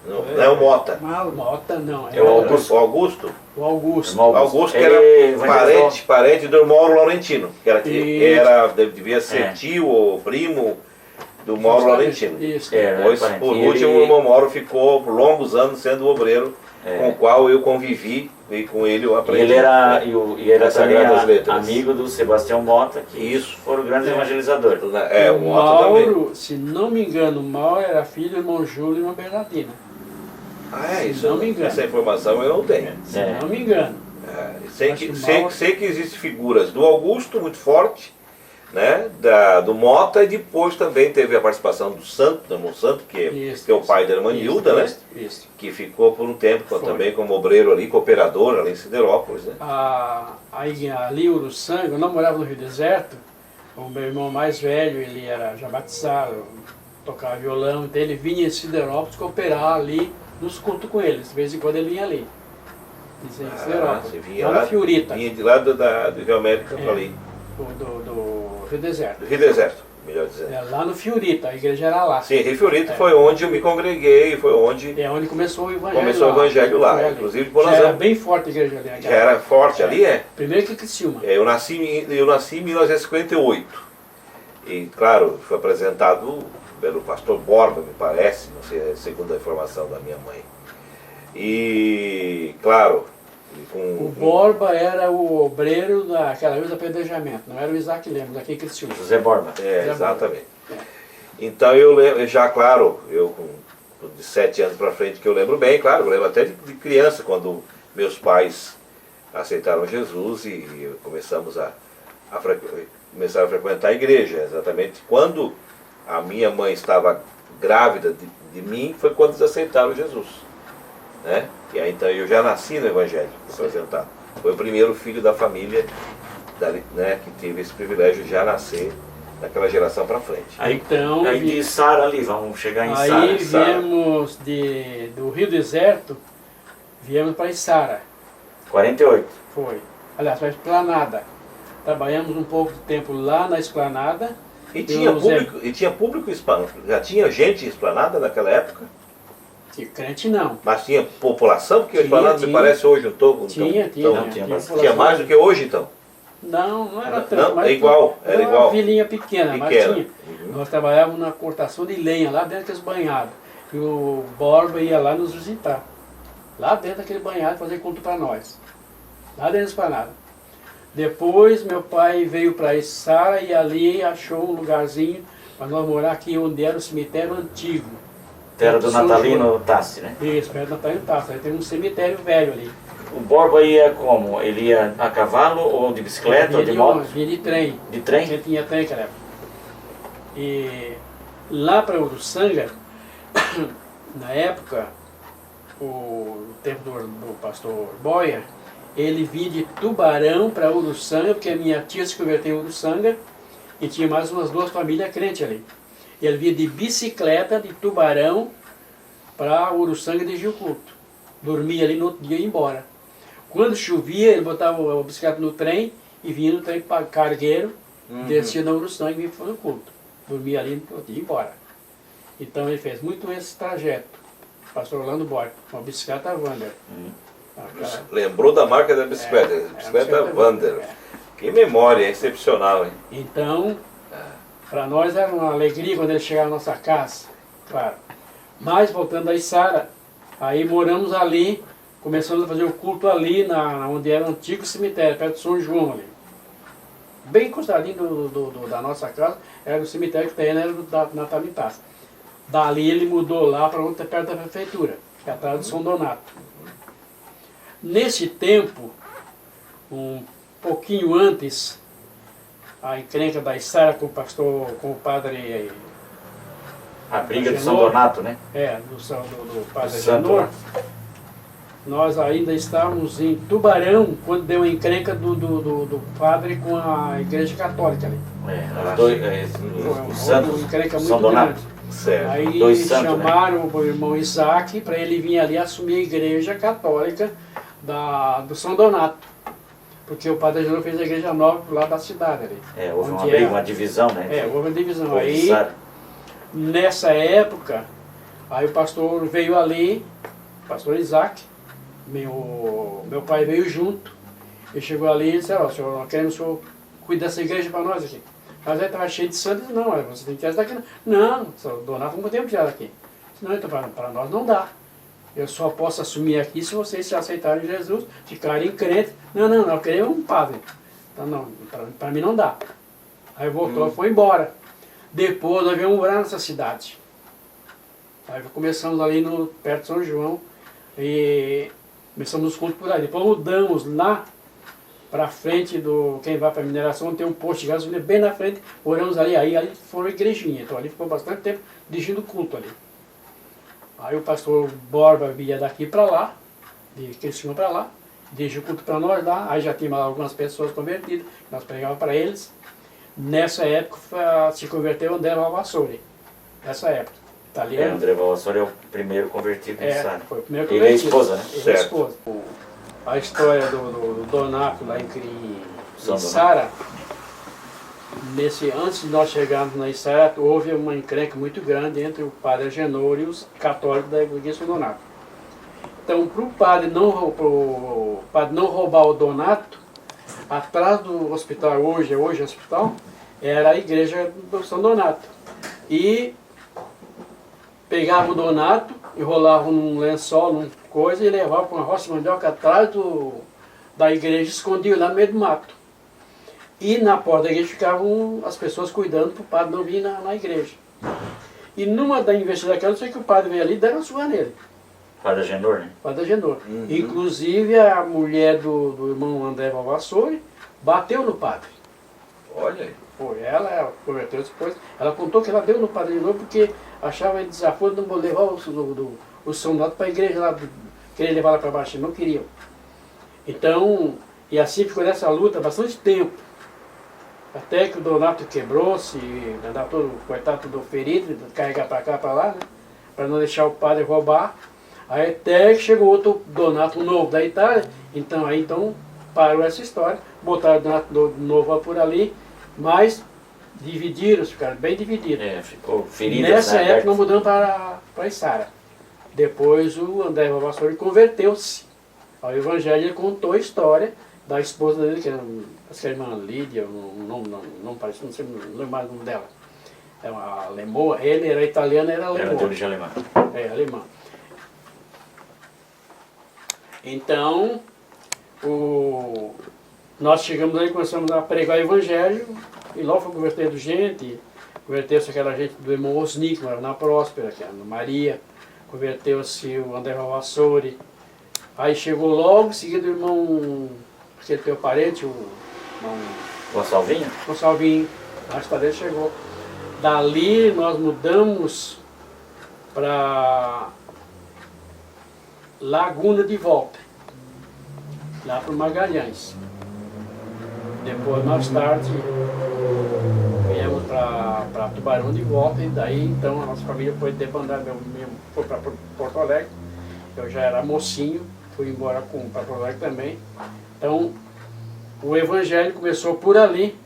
Não é o Mota. Mota não, É o Augusto. O Augusto? O Augusto. Irmão Augusto que Ele era evangelizou. parente do Mauro Laurentino. Que Isso. devia ser É. tio ou primo do Mauro Laurentino. Isso. Depois, parente. por E último, ele- o irmão Mauro ficou por longos anos sendo o obreiro com o qual eu convivi e com ele eu E aprendi. ele era, e era As também Sagradas Letras. amigo do Sebastião Mota, que Isso. foram grandes evangelizadores. O o Mota também. Mauro, se não me engano, o Mauro era filho do irmão Júlio e irmã Bernardina. Ah, Se isso, não me engano. essa informação eu não tenho. Se É. não me engano. Sei Acho que, que sei, Mauro- sei que existem figuras do Augusto muito forte, né, do Mota, e depois também teve a participação do Santo, do irmão Santo, que é o pai da irmã Nilda, né? Isso. Que ficou por um tempo Foi. também como obreiro ali, cooperador ali em Siderópolis, né? Aí ali o Sangue, eu não morava no Rio Deserto, o meu irmão mais velho, ele era já batizado, tocava violão, então ele vinha em Siderópolis cooperar ali nos cultos com eles, de vez em quando ele vinha ali. Em Siderópolis, você vinha lá lá, na Fiorita, vinha de lá do Rio América para ali, do Rio Deserto. do Rio Deserto, melhor dizendo. Lá no Fiorita, a igreja era lá. Sim, Rio Fiorito foi onde eu me congreguei, foi onde É onde começou o evangelho. começou o evangelho lá. Foi ali. Inclusive, por Já nós era bem forte a igreja ali. já naquela era época. forte ali, é? Primeiro que Criciúma. Eu nasci em 1958. E, claro, foi apresentado pelo pastor Borba, me parece, não sei, segundo a informação da minha mãe. E, claro, O Borba era o obreiro daquela vez do apedrejamento, não era o Isaac Lemos, aqui em Criciúma. José Borba. Exatamente. Então eu lembro, já claro, eu com de 7 anos para frente que eu lembro bem, claro, eu lembro até de criança, quando meus pais aceitaram Jesus e começamos começaram a frequentar a igreja. Exatamente quando a minha mãe estava grávida de mim, foi quando eles aceitaram Jesus. Né? E aí então eu já nasci no Evangelho, apresentado. Foi o primeiro filho da família, né, que teve esse privilégio de já nascer daquela geração para frente. Aí de Sara ali, vamos chegar em Sara. Aí viemos do Rio Deserto, viemos para Içara. 48. Foi. Aliás, para a Esplanada. Trabalhamos um pouco de tempo lá na Esplanada. E tinha público Esplanada? Já tinha gente em Esplanada naquela época? Crente não. Mas tinha população? Porque a Esplanada me parece hoje um pouco. Tinha mais do que hoje então? Não era tanto. Não, é igual. Era igual. Uma vilinha pequena, mas tinha. Nós trabalhávamos na cortação de lenha, lá dentro daqueles banhados. E o Borba ia lá nos visitar. Lá dentro daquele banhado, fazer culto para nós. Lá dentro da Esplanada. Depois meu pai veio para Içara e ali achou um lugarzinho para nós morar aqui, onde era o cemitério antigo. Terra do Natalino Tassi, né? Isso, perto do Natalino Tassi. Aí tem um cemitério velho ali. O Borba ia como? Ele ia a cavalo ou de bicicleta ou de moto? Vinha de trem. De trem? Ele tinha trem naquela época. E lá para Uruçanga, na época, o tempo do pastor Boia, ele vinha de Tubarão para Uruçanga, porque a minha tia se converteu em Uruçanga e tinha mais umas 2 famílias crentes ali. Ele vinha de bicicleta de Tubarão para Uruçanga de Gil Culto. Dormia ali no outro dia e ia embora. Quando chovia, ele botava a bicicleta no trem e vinha no trem para Cargueiro, descia na Uruçanga e vinha fazer o culto. Dormia ali no outro dia e ia embora. Então ele fez muito esse trajeto. Pastor Orlando Borba, uma bicicleta Wander. Lembrou da marca da bicicleta, bicicleta Wander. Que memória excepcional, hein? Então, para nós era uma alegria quando ele chegava na nossa casa, claro. Mas voltando a Içara, aí moramos ali, começamos a fazer o culto ali, onde era o antigo cemitério, perto de São João ali. Bem encostadinho da nossa casa, era o cemitério que tem, era da Natalitaça. Dali ele mudou lá para outra perto da prefeitura, que é atrás do São Donato. Nesse tempo, um pouquinho antes, a encrenca da Içara com o padre... A briga do São Donato, né? Do padre Genor. Nós ainda estávamos em Tubarão, quando deu a encrenca do padre com a igreja católica ali. Os santos, uma encrenca muito São Donato. grande. Certo. Aí chamaram o irmão Isaac para ele vir ali assumir a igreja católica do São Donato. Porque o padre Genor fez a igreja nova lá da cidade ali. Houve uma divisão, né? Houve uma divisão. Aí, nessa época, aí o pastor veio ali, o pastor Isaac, meu pai veio junto, ele chegou ali e disse, senhor, nós queremos que o senhor cuide dessa igreja para nós aqui. Mas aí estava cheio de santos, não, você tem que tirar isso daqui. Não, o Donato não tem que tirar daqui. Não, então para nós não dá. Eu só posso assumir aqui se vocês se aceitarem Jesus, ficarem crentes. Não, nós queremos um padre. Então não, para mim não dá. Aí voltou e foi embora. Depois nós viemos morar nessa cidade. Aí começamos ali perto de São João e começamos os cultos por aí. Depois mudamos lá para frente quem vai para a mineração, tem um posto de gasolina bem na frente, oramos ali, ali foi uma igrejinha, então ali ficou bastante tempo dirigindo culto ali. Aí o pastor Borba via daqui para lá, de Criciúma para lá, dirigiu o culto para nós lá, aí já tinha algumas pessoas convertidas, nós pregávamos para eles. Nessa época se converteu André Valvassori, nessa época. Italiano. André Valvassori é o primeiro convertido em Sara. Foi o primeiro convertido. Ele é esposa, né? Ele é esposa. A história do Donato lá em Sara, antes de nós chegarmos na Içara, houve uma encrenca muito grande entre o padre Genor e os católicos da igreja do Donato. Então, para o padre não roubar o Donato, atrás do hospital, hoje é hospital, era a igreja do São Donato. E pegava o Donato, enrolava num lençol, numa coisa, e levava para uma roça de mandioca atrás da igreja, escondia lá no meio do mato. E na porta da igreja ficavam as pessoas cuidando para o padre não vir na igreja. E numa da investida daquela, eu sei que o padre veio ali e deram uma surra nele. Padre Agenor, né? Padre Agenor. Inclusive a mulher do irmão André Valvassori bateu no padre. Olha aí. Foi ela converteu depois. Ela contou que ela deu no padre de novo porque achava ele desaforo de não levar o São Donato para a igreja lá, queria levar lá para baixo, não queriam. Então, e assim ficou nessa luta bastante tempo. Até que o Donato quebrou-se, andava todo, coitado, todo ferido, carregar para cá, para lá, né? Para não deixar o padre roubar. Aí até que chegou outro Donato novo da Itália, então parou essa história, botaram o Donato novo por ali, mas dividiram, ficaram bem divididos. Ficou ferido. Nessa época nós mudamos para Içara. Depois o André Valvassori converteu-se ao Evangelho e contou a história da esposa dele, que era a irmã Lídia, não parece, não sei, não lembro mais o nome dela. É uma alemã, ele era italiano, era alemão. Era de origem alemã. É, alemã. Então, nós chegamos aí, começamos a pregar o Evangelho, e logo foi convertendo gente, converteu-se aquela gente do irmão Osni, que era na Próspera, que era na Maria, converteu-se o André Valvassori, aí chegou logo, em seguida o irmão, aquele teu parente, o irmão Gonçalvinho, mais tarde ele chegou. Dali nós mudamos para Laguna de volta, lá para o Magalhães. Depois, mais tarde, viemos para Tubarão de volta, e daí então a nossa família foi debandar, foi para Porto Alegre. Eu já era mocinho, fui embora para Porto Alegre também. Então, o Evangelho começou por ali.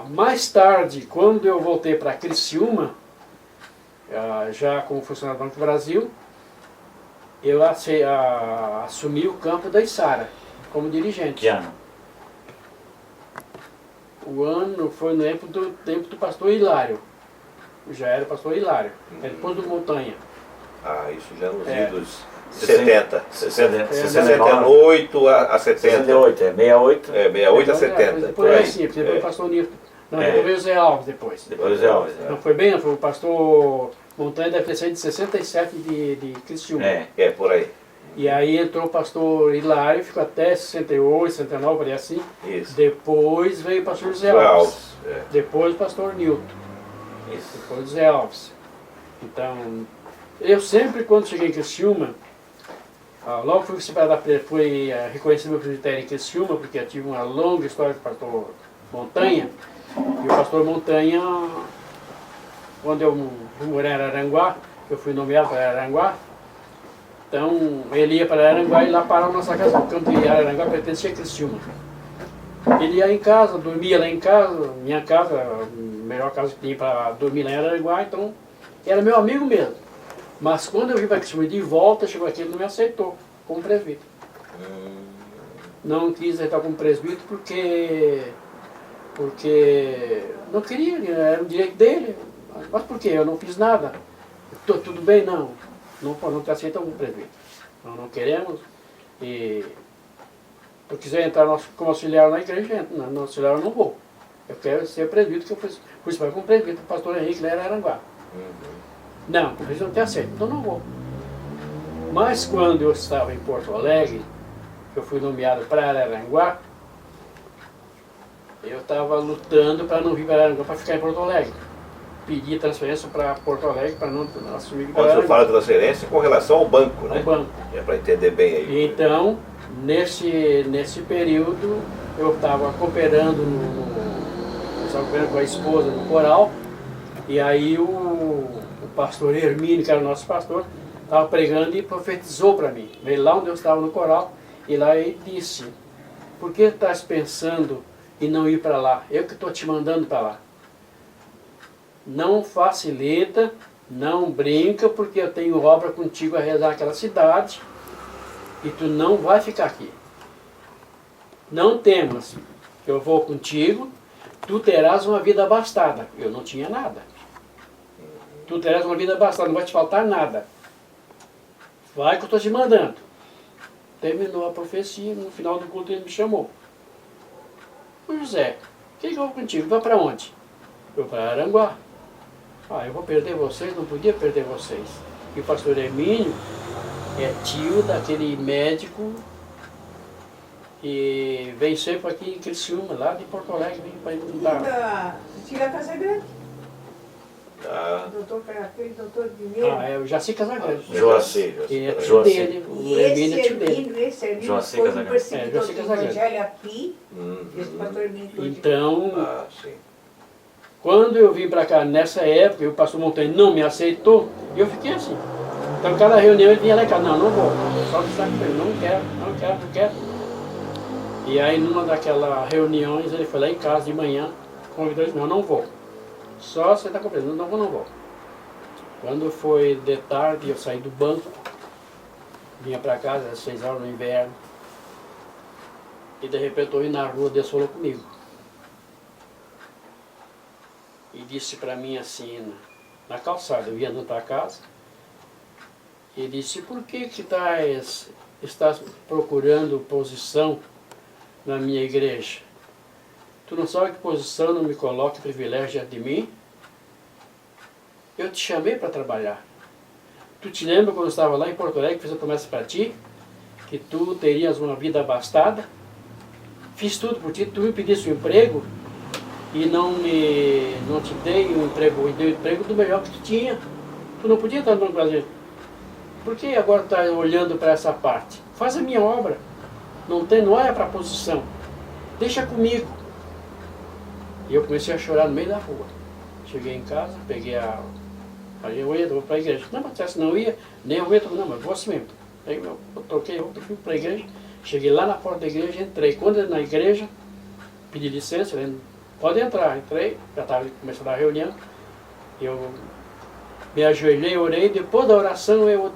Mais tarde, quando eu voltei para Criciúma, já como funcionário do Banco do Brasil, eu assumi o campo da Içara como dirigente. Que ano? O ano foi no tempo do pastor Hilário. Já era pastor Hilário, depois do Montanha. Isso já nos idos 70. 68 a 70. 68, 68. 68 a 70. Depois assim, porque depois o pastor Nilton. Não, depois veio o Zé Alves depois. Depois o Zé Alves. Não foi bem, foi o pastor Montanha, deve ter saído de 67 de Criciúma. Por aí. E aí entrou o pastor Hilário, ficou até 68, 69, por aí assim. Isso. Depois veio o pastor Zé Alves. Depois o pastor Nilton. Isso. Depois o Zé Alves. Então, eu sempre, quando cheguei em Criciúma, logo fui reconhecido meu presbitério em Criciúma, porque eu tive uma longa história com o pastor Montanha. E o pastor Montanha, quando eu morei em Araranguá, eu fui nomeado para Araranguá, então ele ia para Araranguá e lá parava nossa casa, no campo de Araranguá, pertencia a Criciúma. Ele ia em casa, dormia lá em casa, minha casa, a melhor casa que tinha para dormir lá em Araranguá, então era meu amigo mesmo. Mas quando eu vim para Criciúma de volta, chegou aqui, ele não me aceitou como presbítero. Não quis aceitar como presbítero porque não queria, era o direito dele. Mas por quê? Eu não fiz nada. Tudo bem? Não te aceita como presbítero. Nós não queremos. E se eu quiser entrar como auxiliar na igreja, entra. No auxiliar eu não vou. Eu quero ser presbítero, que eu fui como presbítero, o pastor Henrique lá era Aranguá. Não, por isso não te aceito, então não vou. Mas quando eu estava em Porto Alegre, eu fui nomeado para Araranguá, eu estava lutando para não vir para Araranguá, para ficar em Porto Alegre. Pedi transferência para Porto Alegre para não assumir para Quando você fala transferência com relação ao banco, né? Ao banco. É para entender bem aí. Então, nesse período, eu estava cooperando com a esposa no coral, e aí o pastor Hermínio, que era o nosso pastor, estava pregando e profetizou para mim. Veio lá onde eu estava no coral, e lá ele disse: por que estás pensando em não ir para lá? Eu que estou te mandando para lá. Não facilita, não brinca, porque eu tenho obra contigo a realizar naquela cidade, e tu não vai ficar aqui. Não temas, eu vou contigo, tu terás uma vida abastada. Eu não tinha nada. Tu terás uma vida abastada, não vai te faltar nada. Vai que eu estou te mandando. Terminou a profecia, no final do culto ele me chamou. Ô José, o que eu vou contigo? Vai para onde? Eu para Aranguá. Ah, eu vou perder vocês, não podia perder vocês. E o pastor Hermínio é tio daquele médico e vem sempre aqui em Criciúma, lá de Porto Alegre, vem para Da antiga Casa Grande. Ah, Aquele doutor Dinheiro. Ah, é o Jaci Casagrande. Joacir. E é tio Joacir. dele, o E Hermínio é tio dele. esse Hermínio Joacir foi um Casagrande. perseguidor Joacir do Casagrande. evangelho aqui. Esse pastor Hermínio. Então, Ah, sim. quando eu vim para cá, nessa época, o pastor Montanha não me aceitou, e eu fiquei assim. Então, cada reunião ele vinha lá e cá, não vou. Só que sabe, não quero. E aí, numa daquelas reuniões, ele foi lá em casa de manhã, convidou ele, não vou. Só você está compreendendo, não vou. Quando foi de tarde, eu saí do banco, vinha para casa às 6 horas no inverno, e de repente eu vi na rua, Deus falou comigo. E disse para mim assim, na calçada, eu ia andando para casa, e disse, por que estás procurando posição na minha igreja? Tu não sabe que posição não me coloca em privilégio diante de mim? Eu te chamei para trabalhar. Tu te lembra quando eu estava lá em Porto Alegre, fiz a promessa para ti, que tu terias uma vida abastada? Fiz tudo por ti, tu me pediste um emprego, e não te dei um emprego, eu dei o emprego do melhor que tu tinha. Tu não podia estar no Banco Brasileiro. Por que agora está olhando para essa parte? Faz a minha obra. Não olha para a posição. Deixa comigo. E eu comecei a chorar no meio da rua. Cheguei em casa, peguei eu vou para a igreja. Não, mas se não ia, nem eu entro, não, mas vou assim mesmo. Aí eu troquei roupa, fui para a igreja. Cheguei lá na porta da igreja, entrei. Quando eu na igreja, pedi licença, ele pode entrar. Entrei, já estava começando a reunião. Eu me ajoelhei, orei. Depois da oração eu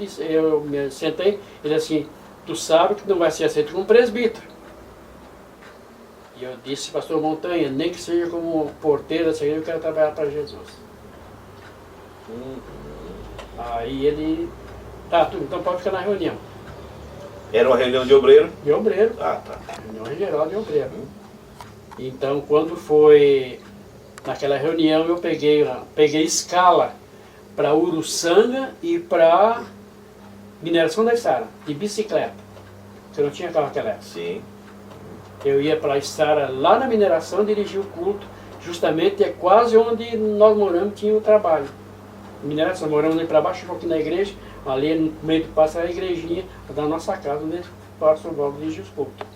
me sentei. Ele assim, tu sabe que não vai ser aceito como presbítero. E eu disse, pastor Montanha, nem que seja como porteiro dessa igreja, eu quero trabalhar para Jesus. Aí ele, tá, então pode ficar na reunião. Era uma reunião de obreiro? De obreiro. Ah, tá. Reunião geral de obreiro. Então, quando foi naquela reunião, eu peguei escala para Uruçanga e para mineração da Estara, de bicicleta. Porque eu não tinha carro naquela época. Sim. Eu ia para a Estara, lá na mineração, dirigir o culto. Justamente é quase onde nós moramos, tinha o trabalho. Mineração, moramos ali para baixo, um pouquinho na igreja. Ali no meio do passo era a igrejinha da nossa casa, onde o pastor Valdo dirigia os cultos.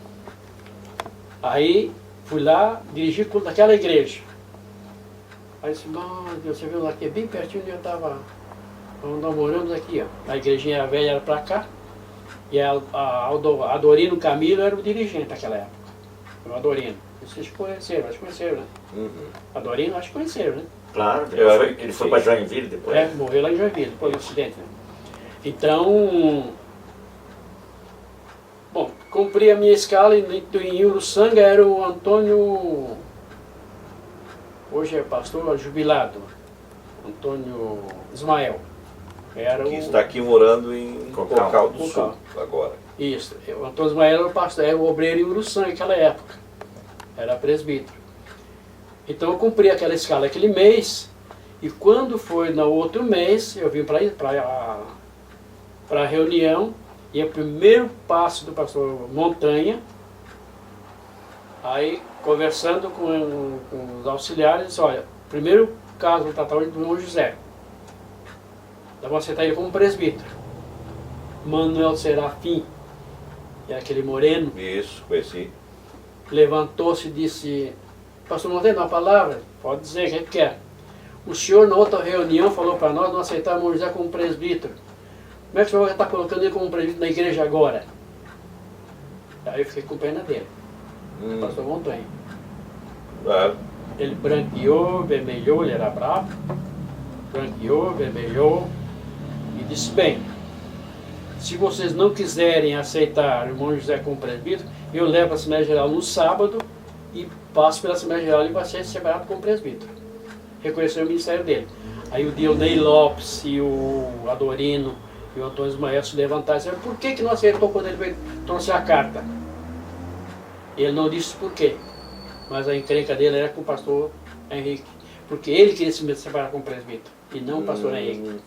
Aí fui lá, dirigi o culto daquela igreja. Aí disse, Deus, você viu lá que é bem pertinho onde eu estava. Onde nós moramos aqui, ó. A igrejinha velha era para cá. E a Dorino Camilo era o dirigente naquela época. O Adorino. Vocês conheceram, acho que conheceram, né? A Dorino, acho que conheceram, né? Claro, ele foi para Joinville depois. É, morreu lá em Joinville, depois do acidente, né? Então, bom, cumpri a minha escala em Uruçanga, era o Antônio, hoje é pastor jubilado, Antônio Ismael. Que está aqui morando em Cocal do Sul, agora. Isso, o Antônio Ismael era o pastor, era o obreiro em Uruçanga naquela época, era presbítero. Então eu cumpri aquela escala aquele mês, e quando foi no outro mês, eu vim para a reunião, e o primeiro passo do pastor Montanha, aí conversando com os auxiliares, disse, olha, primeiro caso do tratamento do irmão José, nós vamos aceitar ele como presbítero. Manuel Serafim, que é aquele moreno, Isso, conheci. levantou-se e disse, pastor Montanha, dá uma palavra? Pode dizer, o que quer? O senhor na outra reunião falou para nós não aceitar o irmão José como presbítero. Como é que o senhor vai estar colocando ele como presbítero na igreja agora? Aí eu fiquei com pena dele, pastor Montanha. Ah, Ele branqueou, vermelhou, ele era bravo, branqueou, vermelhou e disse, bem, se vocês não quiserem aceitar o irmão José como presbítero, eu levo a Assembleia Geral no sábado e passo pela Assembleia Geral e vai ser separado como presbítero. Reconheceu o ministério dele. Aí o Dionei Lopes e o Adorino e o Antônio Ismael se levantaram e disseram: por que não aceitou quando ele trouxe a carta? Ele não disse por quê, mas a encrenca dele era com o pastor Henrique, porque ele queria se separar como presbítero e não o pastor Henrique.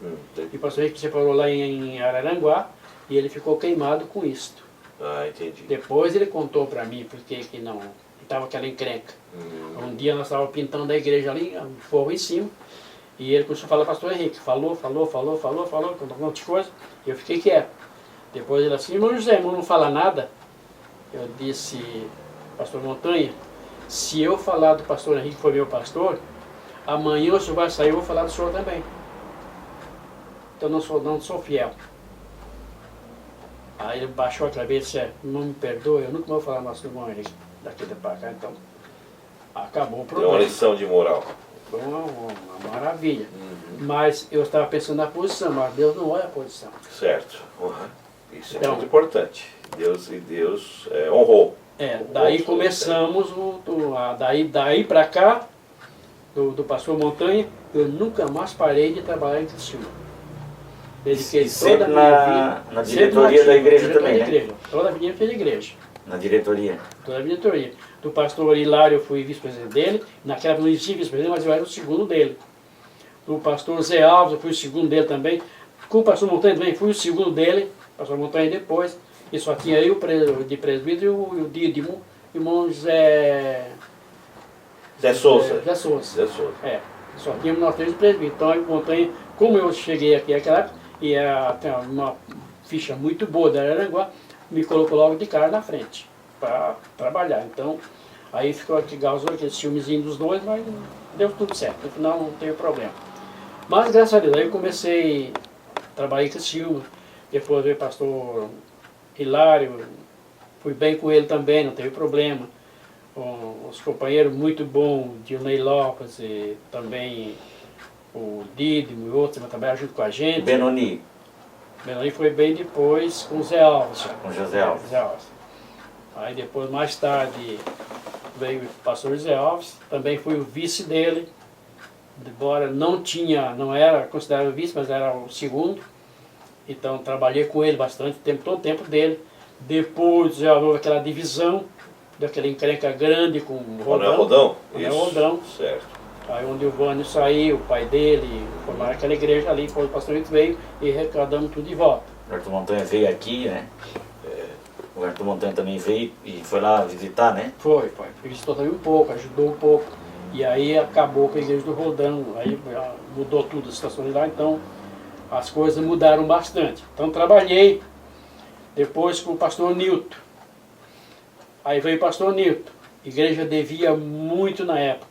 E o pastor Henrique se separou lá em Araranguá e ele ficou queimado com isto. Ah, entendi. Depois ele contou para mim porque que não estava aquela encrenca. Um dia nós estávamos pintando a igreja ali, um fogo em cima, e ele começou a falar: pastor Henrique, falou, contou um monte de coisa, e eu fiquei quieto. Depois ele assim: irmão José, irmão, não fala nada. Eu disse: pastor Montanha, se eu falar do pastor Henrique, que foi meu pastor, amanhã o senhor vai sair, eu vou falar do senhor também. Então não sou fiel. Aí ele baixou a cabeça e disse: não me perdoe, eu nunca vou falar mais do irmão Henrique daqui para cá. Então acabou o Deu problema. uma lição de moral. Foi uma maravilha. Mas eu estava pensando na posição, mas Deus não olha a posição. Certo. Isso é Então, muito importante. Deus honrou. Daí começamos, daí para cá, do pastor Montanha, eu nunca mais parei de trabalhar em Criciúma. Dediquei toda a minha vida. Na diretoria da igreja também, né? Igreja. Toda a vida fez igreja. Na diretoria. Toda a diretoria. Do pastor Hilário eu fui vice-presidente dele, naquela época não existia vice-presidente, mas eu era o segundo dele. Do pastor Zé Alves eu fui o segundo dele também. Com o pastor Montanha também fui o segundo dele, pastor Montanha depois. E só tinha eu de presbítero e o Dídimo, e o irmão Zé Souza. Zé Souza. Zé Souza. Só tínhamos nós três presbíteros. Então o Montanha, como eu cheguei aqui naquela época, e tem uma ficha muito boa da Araranguá, me colocou logo de cara na frente para trabalhar. Então, aí ficou aqui, causou aquele ciúmezinho dos dois, mas deu tudo certo. No final não teve problema. Mas graças a Deus, aí eu comecei a trabalhar em Criciúma, depois veio o pastor Hilário, fui bem com ele também, não teve problema. Os companheiros muito bons, Dionei Lopes e também o Dídimo e outros, trabalharam junto com a gente. Benoni. Benoni foi bem depois com o Zé Alves. Com José Alves. Zé Alves. Aí depois, mais tarde, veio o pastor José Alves, também fui o vice dele, embora não era considerado vice, mas era o segundo. Então trabalhei com ele bastante tempo, todo o tempo dele. Depois já houve aquela divisão, daquela encrenca grande com o Rodão. Rodão? Isso. Rodão. Certo. Aí onde o Vânio saiu, o pai dele, formaram aquela igreja ali, depois o pastor veio e arrecadamos tudo de volta. O Arthur Montanha veio aqui, né? O Arthur Montanha também veio e foi lá visitar, né? Foi. Visitou também um pouco, ajudou um pouco. E aí acabou com a igreja do Rodão, aí mudou tudo a situação de lá, então as coisas mudaram bastante. Então trabalhei depois com o pastor Nilton. Aí veio o pastor Nilton. A igreja devia muito na época.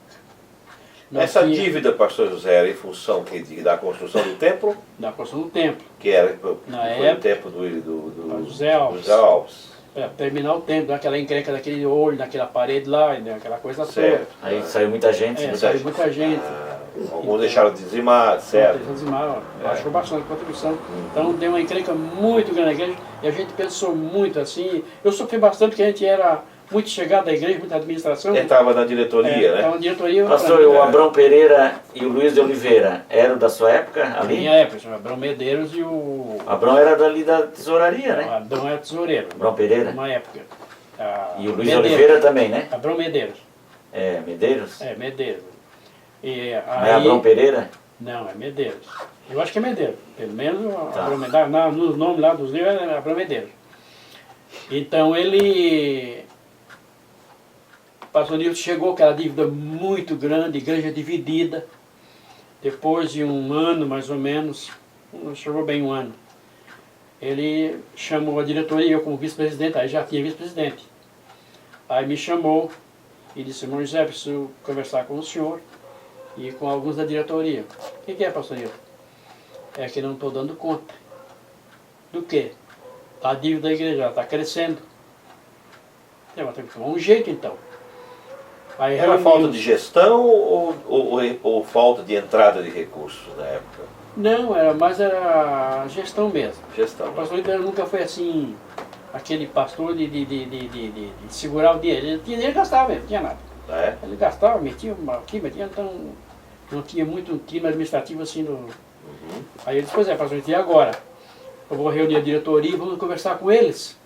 Essa dívida, pastor José, era em função da construção do templo? Da construção do templo. Que era Na foi época, o tempo do José Alves. José Alves. Para terminar o templo, daquela encrenca daquele olho, daquela parede lá, daquela coisa Certo. toda. Aí saiu muita gente. Saiu muita gente. Alguns deixaram de dizimar, certo? Baixou bastante a contribuição. Então deu uma encrenca muito grande na igreja e a gente pensou muito assim. Eu sofri bastante porque a gente era muito chegado à igreja, muita administração. Ele estava na diretoria, né? Estava na diretoria. Pastor, o Abrão Pereira e o Luiz de Oliveira eram da sua época ali? Minha época, o Abrão Medeiros e o... Abrão era dali da tesouraria, O né? Abrão era tesoureiro. Abrão Pereira? Uma época. E o Luiz de Oliveira também, né? Abrão Medeiros. É, Medeiros? Medeiros. E Não é Abrão Pereira? Não, é Medeiros. Eu acho que é Medeiros. Pelo menos Tá. Abrão Medeiros. Nos nomes lá dos livros é Abrão Medeiros. Então ele... O pastor Nilton chegou com aquela dívida muito grande, igreja dividida. Depois de um ano, mais ou menos, não chegou bem um ano, ele chamou a diretoria, eu como vice-presidente, aí já tinha vice-presidente. Aí me chamou e disse: irmão José, preciso conversar com o senhor e com alguns da diretoria. O que é, pastor Nilton? É que não estou dando conta. Do quê? A dívida da igreja está crescendo. Mas tem que tomar um jeito então. Aí Era falta de gestão ou falta de entrada de recursos na época? Não, era gestão mesmo. Gestão. O pastor Ribeiro nunca foi assim aquele pastor de segurar o dinheiro. Ele tinha dinheiro, gastava mesmo, não tinha nada. É? Ele gastava, metia aqui, metia, então não tinha muito um time administrativo assim. Aí ele disse, pois é, pastor, e agora? Eu vou reunir a diretoria e vamos conversar com eles.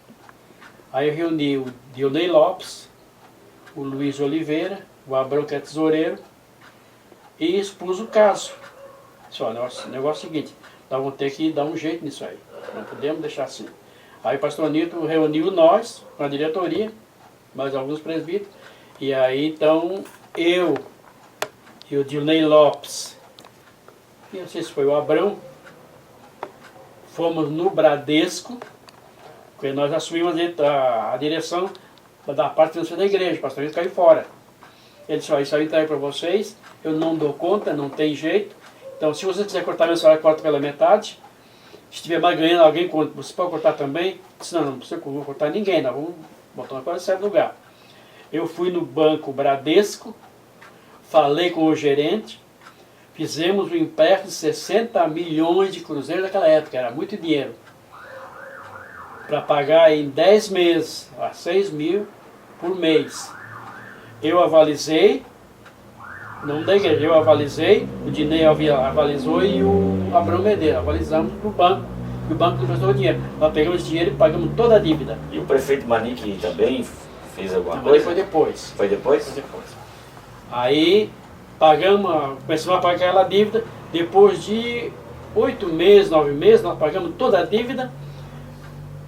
Aí eu reuni o Dionei Lopes, o Luiz Oliveira, o Abrão, que é tesoureiro, e expus o caso. Só, o negócio é o seguinte, nós vamos ter que dar um jeito nisso aí, não podemos deixar assim. Aí o pastor Nilton reuniu nós, com a diretoria, mais alguns presbíteros, e aí então eu e o Dionei Lopes, e não sei se foi o Abrão, fomos no Bradesco, porque nós assumimos a direção da parte financeira da igreja, o pastor Nilton caiu fora. Ele disse, isso aí está aí para vocês, eu não dou conta, não tem jeito. Então, se você quiser cortar a minha salário, corta pela metade. Se tiver mais ganhando, alguém conta. Você pode cortar também? Disse, não precisa cortar ninguém, nós vamos botar uma coisa certa no lugar. Eu fui no banco Bradesco, falei com o gerente, fizemos um empréstimo de 60 milhões de cruzeiros naquela época, era muito dinheiro. Para pagar em 10 meses, a 6 mil por mês. Eu avalizei, não da igreja, eu avalizei, o Dinei avalizou e o Abrão Medeira, avalizamos para o banco, e o banco emprestou o dinheiro. Nós pegamos esse dinheiro e pagamos toda a dívida. E o prefeito Manique também fez alguma Também coisa? foi depois. Foi depois? Foi depois. Aí começamos a pagar aquela dívida, depois de 8 meses, 9 meses, nós pagamos toda a dívida,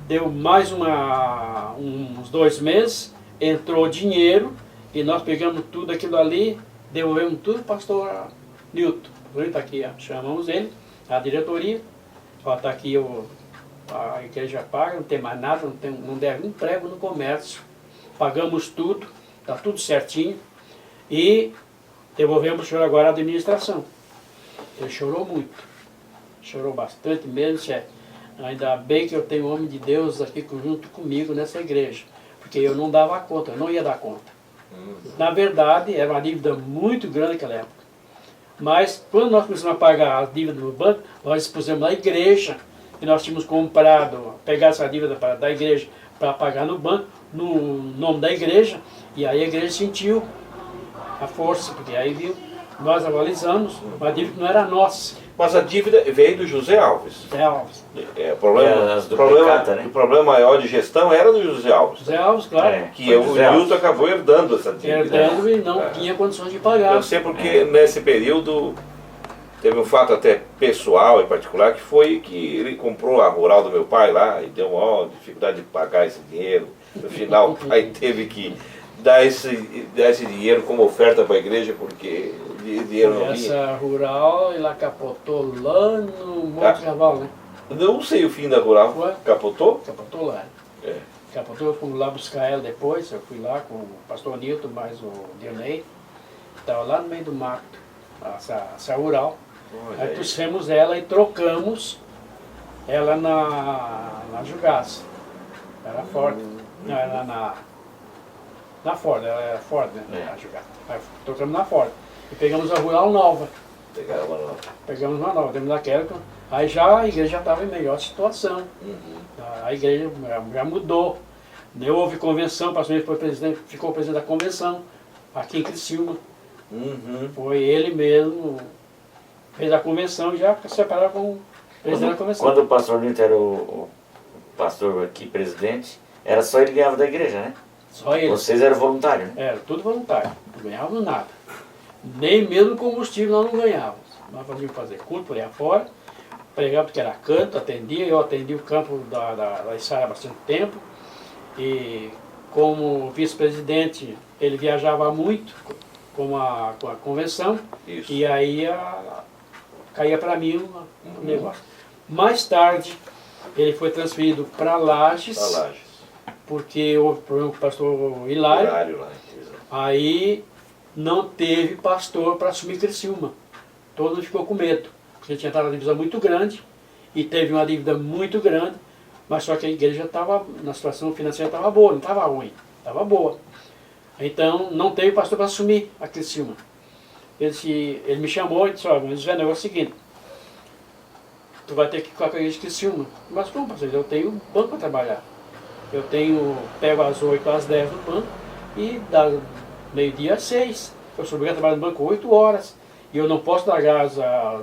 deu mais uns 2 meses, entrou dinheiro, e nós pegamos tudo aquilo ali, devolvemos tudo para o pastor Nilton. Ele está aqui, ó. Chamamos ele, a diretoria, está aqui, a igreja paga, não tem mais nada, não deve um prego no comércio. Pagamos tudo, está tudo certinho, e devolvemos o senhor agora à administração. Ele chorou muito, chorou bastante mesmo, ainda bem que eu tenho um homem de Deus aqui junto comigo nessa igreja, porque eu não dava conta, eu não ia dar conta. Na verdade, era uma dívida muito grande naquela época. Mas, quando nós começamos a pagar a dívida do banco, nós expusemos na igreja, e nós tínhamos comprado, pegar essa dívida da igreja para pagar no banco, no nome da igreja, e aí a igreja sentiu a força, porque aí viu, nós avalizamos, uma dívida que não era nossa. Mas a dívida veio do José Alves. José Alves. O problema maior de gestão era do José Alves. José Alves, claro. Que o Nilton acabou herdando essa dívida. Herdando e não tinha condições de pagar. Eu sei porque nesse período teve um fato até pessoal e particular, que foi que ele comprou a rural do meu pai lá e deu uma dificuldade de pagar esse dinheiro. No final o pai teve que dar esse dinheiro como oferta para a igreja, porque dinheiro não vinha. Essa rural, ela capotou lá no Monte Carvalho, né? Não sei o fim da rural. Foi? Capotou? Capotou lá. É. Capotou, eu fui lá buscar ela depois, eu fui lá com o pastor Nilton, mais o Dionei. Estava lá no meio do mato, essa rural. Aí trouxemos ela e trocamos ela na Jugaça. Era Ford. Não, era na Ford, ela era Ford, né? A Jugaça. Aí trocamos na Ford. E pegamos a rural nova. Pegamos uma nova, temos aquela. Aí já a igreja já estava em melhor situação. A igreja já mudou. Houve convenção, o pastor ficou presidente da convenção, aqui em Criciúma. Foi ele mesmo, fez a convenção e já separaram com o presidente da convenção. Quando o pastor Nilton era o pastor aqui, presidente, era só ele que ganhava da igreja, né? Só ele. Vocês eram voluntários, né? Era tudo voluntário, não ganhávamos nada. Nem mesmo combustível nós não ganhávamos. Nós fazíamos fazer culto por aí afora, pregava porque era canto, eu atendi o campo da Isara há bastante tempo. E como vice-presidente, ele viajava muito com a convenção. Isso. E aí caía para mim o negócio. Mais tarde, ele foi transferido para Lages, porque houve problema com o pastor Hilário. Aí não teve pastor para assumir Criciúma. Todo mundo ficou com medo, porque ele tinha estado uma dívida muito grande, e teve uma dívida muito grande, mas só que a igreja estava, na situação financeira estava boa, não estava ruim, estava boa. Então não teve pastor para assumir a Criciúma. Ele me chamou e disse, olha, mas o negócio é o seguinte, tu vai ter que ficar com a igreja de Criciúma. Mas como, pastor? Eu tenho banco para trabalhar. Eu pego às 8 às 10 no banco e da meio-dia às 6. Eu sou obrigado a trabalhar no banco 8 horas. E eu não posso largar às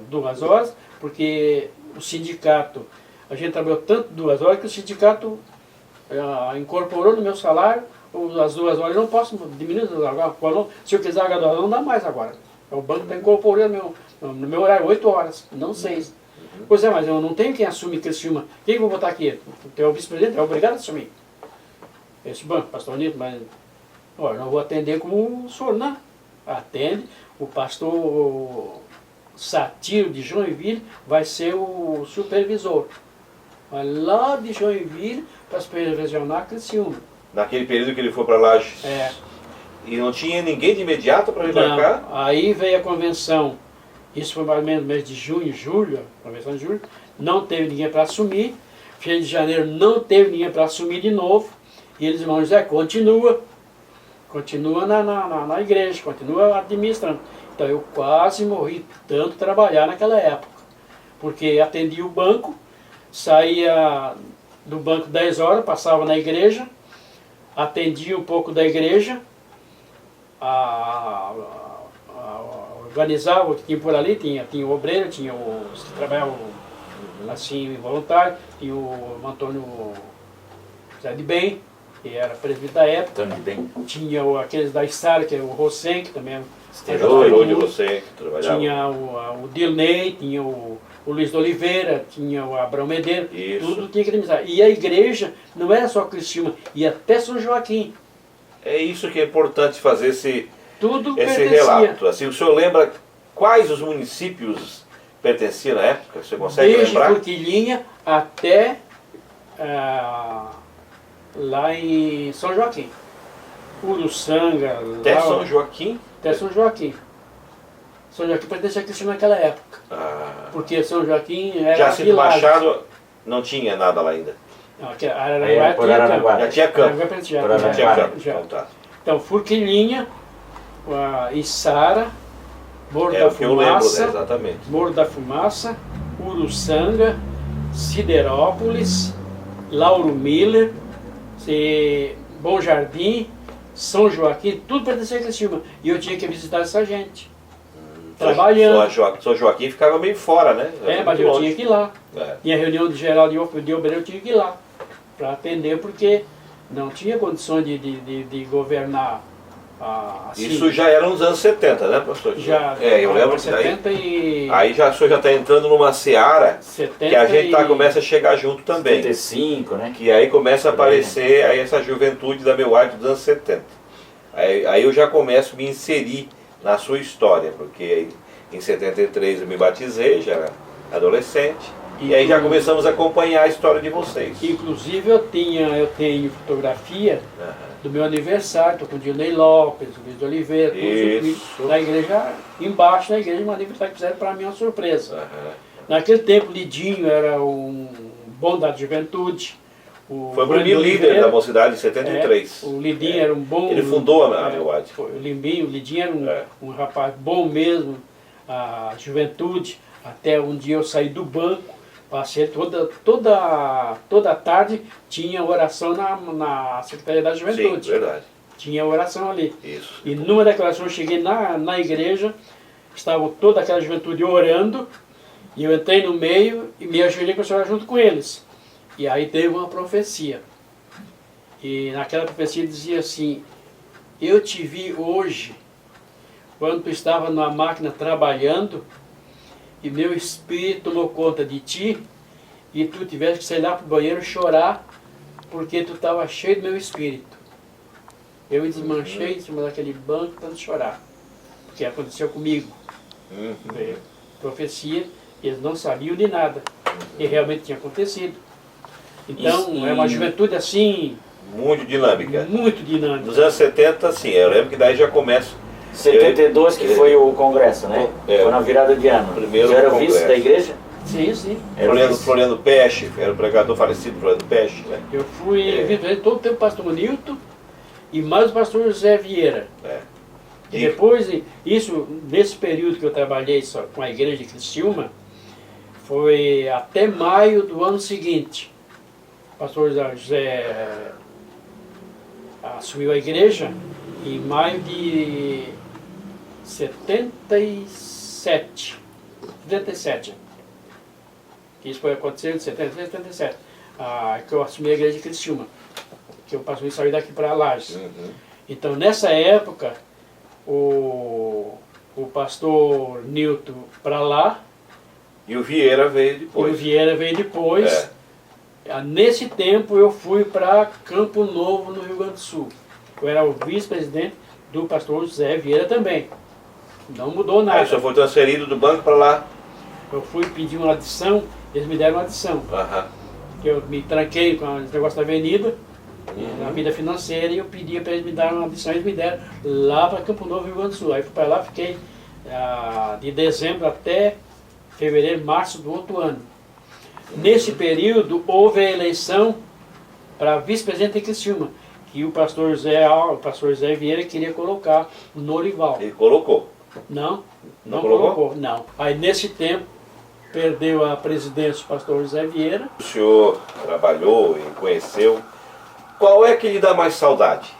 2 horas, porque o sindicato, a gente trabalhou tanto 2 horas que o sindicato incorporou no meu salário as 2 horas. Eu não posso diminuir agora. Se eu quiser largar 2 horas, não dá mais agora. O banco está incorporando no meu horário 8 horas, não 6. Pois é, mas eu não tenho quem assume Criciúma. Quem que eu vou botar aqui? É o vice-presidente, é obrigado a assumir esse banco, pastor Nito, mas olha, não vou atender como o senhor, não. Atende, o pastor Satiro de Joinville vai ser o supervisor. Vai lá de Joinville para supervisionar Criciúma. Naquele período que ele foi para lá. É. E não tinha ninguém de imediato para vir para cá? Aí veio a convenção. Isso foi mais ou menos no mês de junho, julho, a convenção de julho. Não teve ninguém para assumir. Fim de janeiro não teve ninguém para assumir de novo. E eles, irmão José, continua na igreja, continua administrando. Então eu quase morri tanto trabalhar naquela época. Porque atendia o banco, saía do banco 10 horas, passava na igreja, atendia um pouco da igreja, organizava o que tinha por ali, tinha o obreiro, tinha os que trabalhavam assim, voluntário, tinha o Antônio José de Bem, que era presbítero da época, tinha aqueles da Estara, que é o Rossem, que também Esteirou de Rossem, que trabalhava. Tinha o Dilney, tinha o Luiz de Oliveira, tinha o Abrão Medeiro, tudo tinha que administrar. E a igreja não era só Criciúma, ia até São Joaquim. É isso que é importante fazer esse relato. Assim, o senhor lembra quais os municípios pertenciam na época? Você consegue lembrar? Desde Forquilhinha até lá em São Joaquim. Uruçanga. Até São Joaquim? Até São Joaquim. São Joaquim pertencia a Criciúma naquela época. Porque São Joaquim era Jacinto Machado não tinha nada lá ainda. Não, Araranguá já tinha campo. Já tinha campo. Então, Forquilhinha, Içara, Morro da Fumaça, eu lembro, exatamente. Morro da Fumaça, Uruçanga, Siderópolis, Lauro Miller, Bom Jardim, São Joaquim, tudo pertencia a Criciúma. E eu tinha que visitar essa gente. Trabalhando. São Joaquim ficava meio fora, né? Mas eu tinha que ir lá. Tinha reunião de geral de obreiro, eu tinha que ir lá para atender, porque não tinha condições de governar assim. Isso já era nos anos 70, né, pastor? Já. Eu lembro que daí. Aí o senhor já está entrando numa seara que a gente começa a chegar junto também. 75, né? Que aí começa a aparecer aí essa juventude da meu arte dos anos 70. Aí eu já começo a me inserir na sua história, porque em 73 eu me batizei, já era adolescente. E aí já começamos a acompanhar a história de vocês. Inclusive eu tenho fotografia do meu aniversário, estou com o Dilney Lopes, o Luiz de Oliveira, todos na igreja, embaixo na igreja, um aniversário que fizeram para mim uma surpresa. Naquele tempo Lidinho era um bom da juventude. Foi o primeiro líder da mocidade em 73. O Lidinho era um bom... Ele fundou a Meuad. O Lidinho era um rapaz bom mesmo, a juventude. Até um dia eu saí do banco, passei toda a tarde, tinha oração na Secretaria da Juventude. Sim, verdade. Tinha oração ali. Isso. E numa declaração eu cheguei na igreja, estava toda aquela juventude orando, e eu entrei no meio e me ajoelhei para chorar junto com eles. E aí teve uma profecia. E naquela profecia dizia assim: eu te vi hoje, quando tu estava na máquina trabalhando, e meu espírito tomou conta de ti, e tu tivesse que sair lá para o banheiro chorar, porque tu estava cheio do meu espírito. Eu me desmanchei em cima daquele banco para chorar, porque aconteceu comigo. Profecia, eles não sabiam de nada, e realmente tinha acontecido. Então, é uma juventude assim... Muito dinâmica. Muito dinâmica. Nos anos 70, sim, eu lembro que daí já começa... 72 que foi o congresso, né? Foi na virada de ano. Primeiro você era congresso. vice da igreja? Sim, sim. Floriano Peixe, era o pregador falecido Floriano Peixe, né? Eu fui vice todo o tempo pastor Nilton e mais o pastor José Vieira. E depois, nesse período que eu trabalhei só com a igreja de Criciúma, foi até maio do ano seguinte. o pastor José assumiu a igreja em maio de 77. Isso foi acontecer em 76, 77. Que eu assumi a igreja de Criciúma. Que o pastor saiu daqui para Lages. Então, nessa época, o pastor Nilton para lá. E o Vieira veio depois. Nesse tempo, eu fui para Campo Novo, no Rio Grande do Sul. Eu era o vice-presidente do pastor José Vieira também. Não mudou nada. Aí o senhor foi transferido do banco para lá? Eu fui pedir uma adição, eles me deram uma adição. Eu me tranquei com o negócio da avenida, na vida financeira, e eu pedia para eles me darem uma adição, eles me deram lá para Campo Novo, Rio Grande do Sul. Aí fui para lá, fiquei de dezembro até fevereiro, março do outro ano. Nesse período, houve a eleição para vice-presidente de Criciúma, que o pastor José Vieira queria colocar o Norival. Ele colocou? Não colocou? Não. Aí nesse tempo, perdeu a presidência o pastor José Vieira. O senhor trabalhou e conheceu. Qual é que lhe dá mais saudade?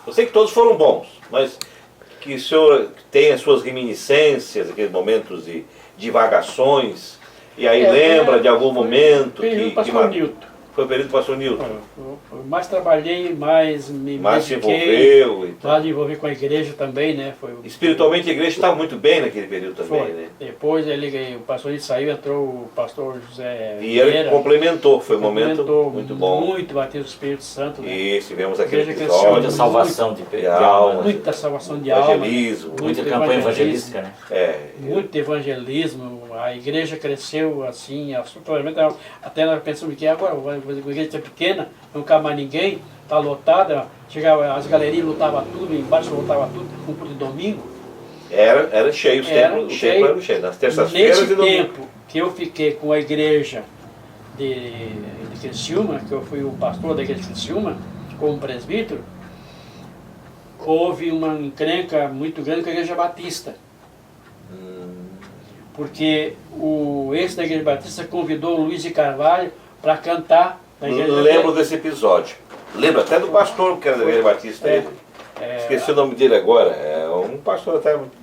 Eu sei que todos foram bons, mas que o senhor tem as suas reminiscências, aqueles momentos de divagações, e aí lembra de algum momento que pastor Nilton. Foi o período do pastor Nilton. Eu mais trabalhei, mais me dediquei, mais me envolvi com a igreja também, né? Espiritualmente a igreja estava muito bem naquele período também, né? Depois o pastor saiu, entrou o pastor José Vieira. E ele complementou, foi um momento muito bom. Muito batismo do Espírito Santo. Né? Isso, tivemos aquele episódio. Muita salvação de alma. Muita salvação de alma. Evangelismo. Muita campanha evangelística, né? Muito evangelismo. A igreja cresceu assim, absolutamente. Até nós pensamos que agora a igreja é pequena, não cabe mais ninguém, está lotada, chegava, as galerias lotavam tudo, embaixo lotava tudo, um culto de domingo. Era cheio, o templo era cheio, nas terças-feiras e domingo. Nesse tempo que eu fiquei com a igreja de Criciúma, que eu fui o pastor da igreja de Criciúma, como presbítero, houve uma encrenca muito grande com a igreja batista. Porque o ex da igreja batista convidou o Luiz de Carvalho para cantar na igreja. Lembro desse episódio. Lembro até do pastor que era da igreja batista. Esqueci o nome dele agora. É um pastor até muito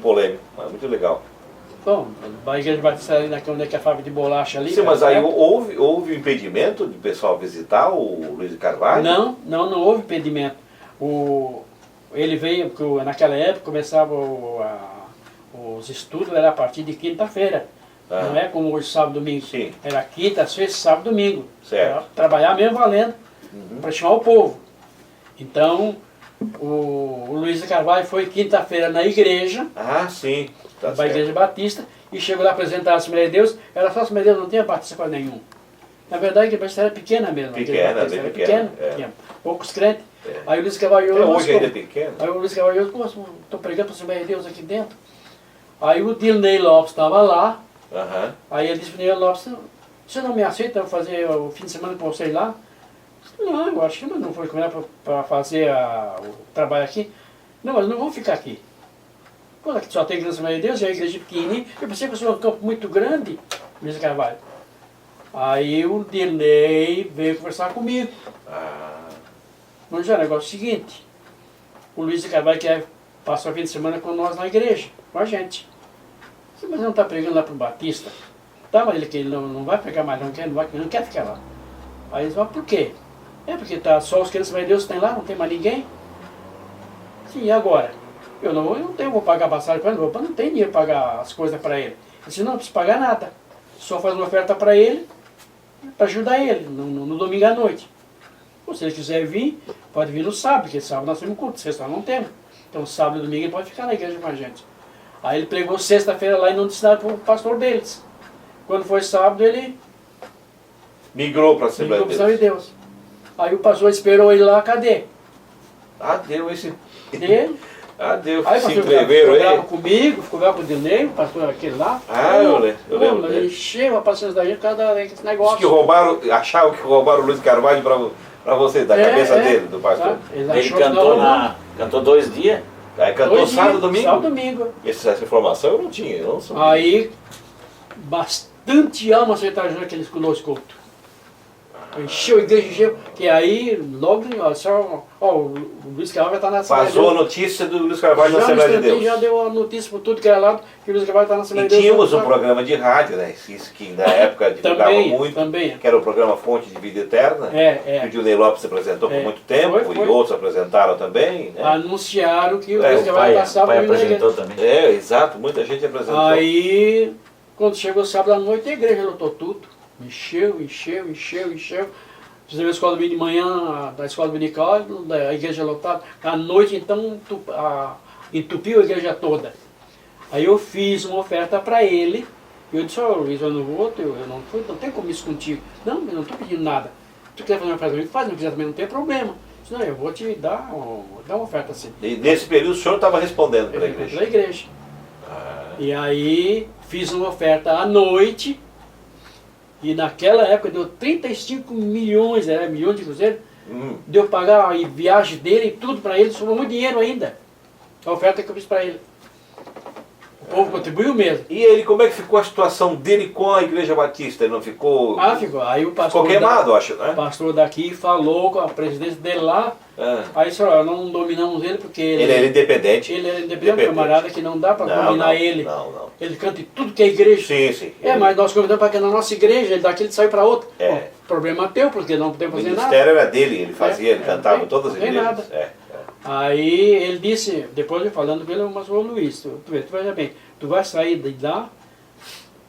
polêmico, mas muito legal. Bom, a igreja batista ali onde é que é a fábrica de bolacha ali. Sim, mas aí houve impedimento de pessoal visitar o Luiz de Carvalho? Não houve impedimento. Ele veio, porque naquela época começava os estudos, era a partir de quinta-feira. Não é como hoje, sábado e domingo. Sim. Era quinta, sexta, sábado e domingo. Certo. Era trabalhar mesmo valendo, para chamar o povo. Então, o Luiz de Carvalho foi quinta-feira na igreja. Sim. Da igreja batista, e chegou lá apresentar a Assembleia de Deus. Era só a Assembleia de Deus, não tinha batista quase nenhum. Na verdade, a igreja batista era pequena mesmo. Pequena. Tinha poucos crentes. Aí o Luiz Carvalho... hoje ainda é pequeno. Aí o Luiz Carvalho, estou pregando para a Assembleia de Deus aqui dentro. Aí o Dilnei Lopes estava lá. Aí ele disse para o Dilnei Lopes, você não me aceita fazer o fim de semana para vocês lá? Não, eu acho que não foi combinado para fazer o trabalho aqui. Não, mas não vamos ficar aqui. Quando aqui só tem igreja da Assembleia de Deus, e a igreja pequenininha, eu pensei que fosse um campo muito grande, Luiz Carvalho. Aí o Dilnei veio conversar comigo. Mas já o negócio é o seguinte, o Luiz Carvalho quer passar o fim de semana com nós na igreja, com a gente. Mas ele não está pregando lá para o Batista? Tá, mas ele não vai pregar mais, não quer ficar lá. Aí eles falam, por quê? Porque tá só os crentes da Assembleia de Deus que tem lá, não tem mais ninguém. Sim, e agora? Eu não vou pagar passagem para ele, não tem dinheiro para pagar as coisas para ele. Ele disse, não precisa pagar nada, só faz uma oferta para ele, para ajudar ele, no domingo à noite. Ou se ele quiser vir, pode vir no sábado, porque sábado nós temos culto, sexta nós não temos. Então sábado e domingo ele pode ficar na igreja com a gente. Aí ele pregou sexta-feira lá e não disse nada para o pastor deles. Quando foi sábado ele migrou para a Assembleia de Deus. Aí o pastor esperou ele lá, cadê? Deu esse... Dele. Deu, aí se inscreveram aí. Ficou bravo comigo, ficou bravo com o Dilnei, o pastor aquele lá. Eu lembro. Ele encheu a paciência da gente por causa desse negócio. Que achavam que roubaram o Luiz Carvalho para você, da cabeça dele, do pastor. Ele cantou 2 dias. Aí cantou sábado e domingo? Sábado e domingo. Essa informação eu não tinha, eu não sabia. Aí, bastante alma aceitaram que eles conosco culto. Encheu a igreja, encheu. E aí, logo, o Luiz Carvalho vai estar na Assembleia de Vazou a Deus. notícia do Luiz Carvalho na Já no Assembleia de instantinho, Deus. já deu a notícia por tudo que era lado que o Luiz Carvalho está na E Assembleia de Deus. tínhamos um programa de rádio, né? Isso que na época divulgava muito, também. que era o programa Fonte de Vida Eterna, que o Dilnei Lopes apresentou por muito tempo, Foi. e outros apresentaram também. Né? Anunciaram que o É, Luiz O Carvalho pai passava na apresentou igreja. também. É, exato, muita gente apresentou. Aí, quando chegou sábado à noite, a igreja lotou tudo. Encheu. Fizemos a escola de manhã, da escola dominical, a igreja lotada. À noite, então, entupiu a igreja toda. Aí eu fiz uma oferta para ele. E eu disse, Luiz, eu não vou, eu não tenho como isso contigo. Não, eu não estou pedindo nada. Se tu quiser fazer uma oferta para mim, faz, não quiser também, não tem problema. Eu disse, não, eu vou te dar uma oferta assim. E nesse período o senhor estava respondendo para a igreja. Pela igreja. E aí fiz uma oferta à noite. E naquela época deu 35 milhões, milhões de cruzeiros. Deu pagar a viagem dele e tudo para ele, sobrou muito dinheiro ainda. A oferta que eu fiz para ele. O povo contribuiu mesmo. E ele, como é que ficou a situação dele com a Igreja Batista? Ele não ficou... Ficou. Aí o pastor ficou queimado, acho, né? O pastor daqui falou com a presidência dele lá. Aí disse, não dominamos ele porque ele era independente. Ele era independente, camarada, que não dá para dominar ele. Não. Ele canta em tudo que é igreja. Sim. Mas nós convidamos para que na nossa igreja, daqui ele saiu para outra. Bom, problema teu, porque não podemos O fazer nada. ministério era dele, ele fazia, ele cantava em todas as igrejas. Nada. Aí ele disse, depois eu falando com ele, mas ô Luiz, tu veja bem, tu vai sair de lá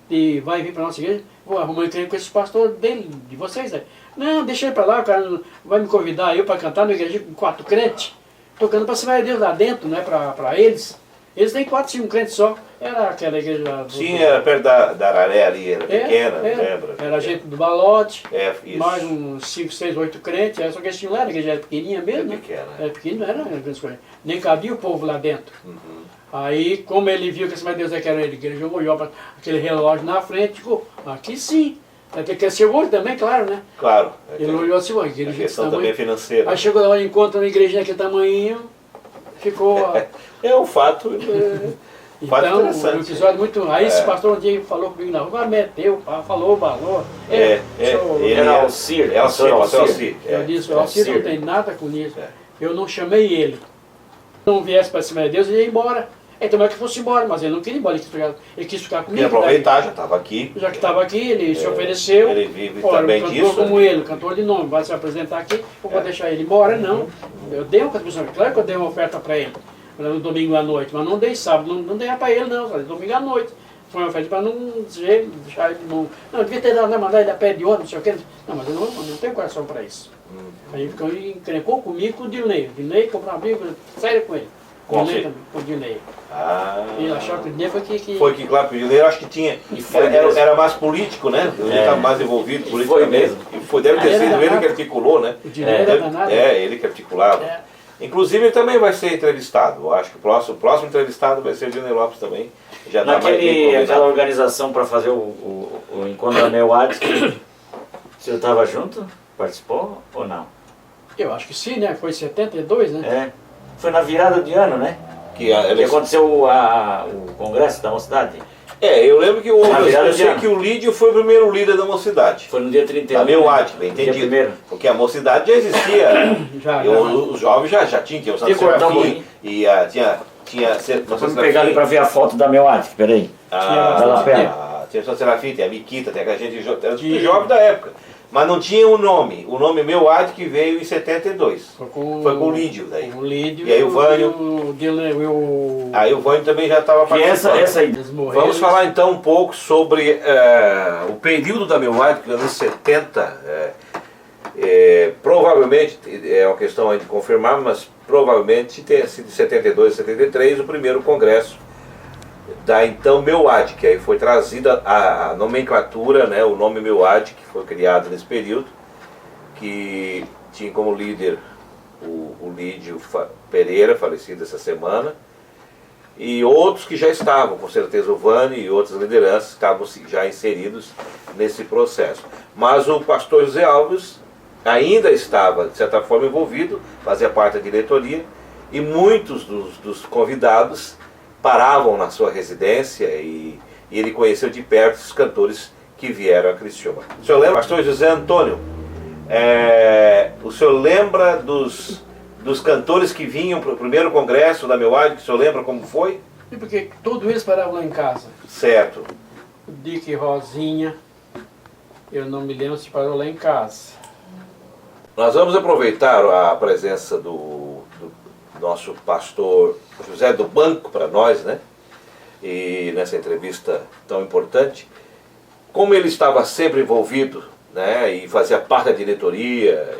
e vai vir para nossa igreja, vou arrumar um emprego com esses pastores dele, de vocês aí. Não, deixa ele para lá, o cara vai me convidar eu para cantar na igreja com 4 crentes, tocando para Assembleia de Deus lá dentro, não é para eles. Eles têm 4, 5 crentes só. Era aquela igreja lá do... Sim, era perto da Araré ali, era pequena, lembra? Era gente do Balote, Isso. mais uns 5, 6, 8 crentes, só que eles tinham lá, a igreja era pequenininha mesmo, pequena. Era pequena, não era grandes coisas. Nem cabia o povo lá dentro. Aí, como ele viu que esse Deus é que era a igreja, olhou para aquele relógio na frente e ficou, aqui sim. Até que ser hoje também, claro, né? Claro. Ele olhou assim, a igreja a questão também é financeira. Aí chegou lá, encontra uma igreja daquele tamanho, ficou... É um fato... Então, um episódio muito... Aí esse pastor um dia falou comigo na rua, meteu, falou o valor. Ele era Alcir. Alcir. Eu disse, o Alcir não tem nada com isso. Eu não chamei ele. Se não viesse para cima de Deus, ele ia embora. Então é que fosse embora, mas ele não queria ir embora, ele quis ficar comigo. Queria aproveitar, já estava aqui. Já que estava aqui, ele se ofereceu. Ele vive olha, também um cantor disso. como ele, cantor de nome, vai se apresentar aqui, eu vou deixar ele embora, não. Eu dei uma contribuição, claro que eu dei uma oferta para ele, no domingo à noite, mas não dei sábado, não dei para ele não, só dei domingo à noite. Foi uma oferta para não deixar ele não. Não, devia ter dado, mandar ele a pé de ônibus, não sei o quê. Não, mas eu não tenho coração para isso. Aí ele encrencou comigo com o Dilnei. O Dilnei comprou uma briga séria com ele. Com o Dilnei. Ele achava que o Dilnei foi que... Foi que, claro, que o Dilnei acho que tinha... Era mais político, né? Ele estava mais envolvido politicamente. Deve ter sido ele que articulou, né? O Dilnei era danado. Ele que articulava. Inclusive ele também vai ser entrevistado. Eu acho que o próximo entrevistado vai ser o Dilnei Lopes também. Já Aquela organização para fazer o encontro da Neuad, o senhor estava junto? Participou ou não? Eu acho que sim, né? Foi em 72, né? Foi na virada de ano, né? Que aconteceu o congresso da mocidade. Eu lembro que eu sei que o Lídio foi o primeiro líder da mocidade. Foi no dia 31. Da Neuad, bem entendido. Porque a mocidade já existia. Os jovens já tinham Santo Serafim. E tinha vamos pegar ali para ver a foto da Neuad, peraí. Tinha Santo Serafim, tem a Miquita, tem aquela gente era tudo jovem da época. Mas não tinha o nome. O nome Neuad que veio em 72. Foi com o Lídio daí. O Lídio e aí o Vânio. Aí o Vânio também já estava participando. Vamos falar então um pouco sobre o período da Neuad, que nos anos 70. Provavelmente, é uma questão aí de confirmar, mas provavelmente tenha sido em 72, 73 o primeiro congresso da então Neuad, que aí foi trazida a nomenclatura, né, o nome Neuad, que foi criado nesse período, que tinha como líder o Lídio Pereira, falecido essa semana, e outros que já estavam, com certeza o Vani e outras lideranças estavam já inseridos nesse processo. Mas o pastor José Alves ainda estava, de certa forma, envolvido, fazia parte da diretoria, e muitos dos convidados paravam na sua residência e ele conheceu de perto os cantores que vieram a Criciúma. O senhor lembra? Pastor José Antônio O senhor lembra dos cantores que vinham para o primeiro congresso da Meuad? O senhor lembra como foi? E porque todos eles paravam lá em casa. Certo. O Dick e Rosinha, eu não me lembro se parou lá em casa. Nós vamos aproveitar a presença do nosso pastor José do Banco para nós, né? E nessa entrevista tão importante. Como ele estava sempre envolvido, né? E fazia parte da diretoria,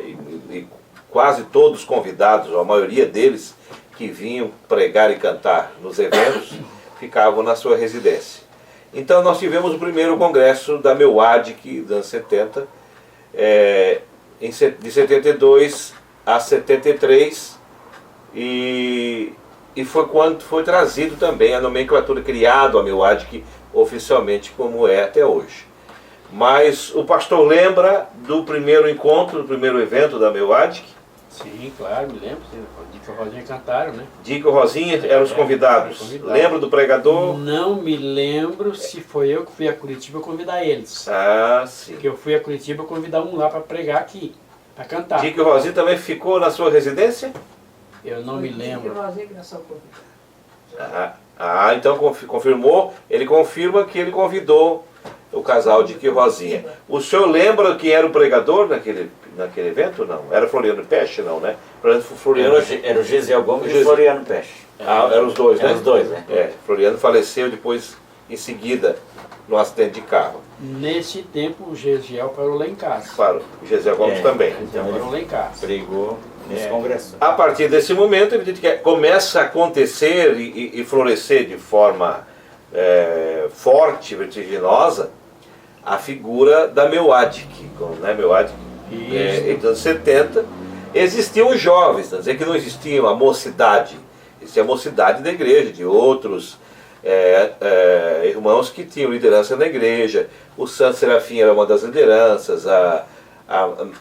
e quase todos os convidados, ou a maioria deles, que vinham pregar e cantar nos eventos, ficavam na sua residência. Então nós tivemos o primeiro congresso da Meuad, dos anos 70, de 72 a 73, e foi quando foi trazido também a nomenclatura, criado a Meuad, oficialmente como é até hoje. Mas o pastor lembra do primeiro encontro, do primeiro evento da Meuad? Sim, claro, me lembro. O Dick e Rosinha cantaram, né? Dick e Rosinha eram os convidados. Lembra do pregador? Não me lembro se foi eu que fui a Curitiba convidar eles. Ah, sim. Porque eu fui a Curitiba convidar um lá para pregar aqui, para cantar. Dick e Rosinha também ficou na sua residência? Eu não me lembro. Então confirmou, ele confirma que ele convidou o casal Dick e Rosinha. O senhor lembra quem era o pregador naquele evento? Não. Era Floriano Peixe, não, né? Era o Gesiel Gomes e o Floriano Peixe. Eram os dois, né? Eram os dois, né? Floriano faleceu depois, em seguida, no acidente de carro. Nesse tempo o Gesiel parou lá em casa. Claro, o Gesiel Gomes também. Então ele parou lá em casa. Pregou nesse congresso. A partir desse momento, evidente que começa a acontecer e florescer de forma forte, vertiginosa, a figura da Meuad, Meuad, nos anos 70, existiam os jovens, não dizer que não existia a mocidade, existia a mocidade da igreja, de outros irmãos que tinham liderança na igreja. O Santo Serafim era uma das lideranças, a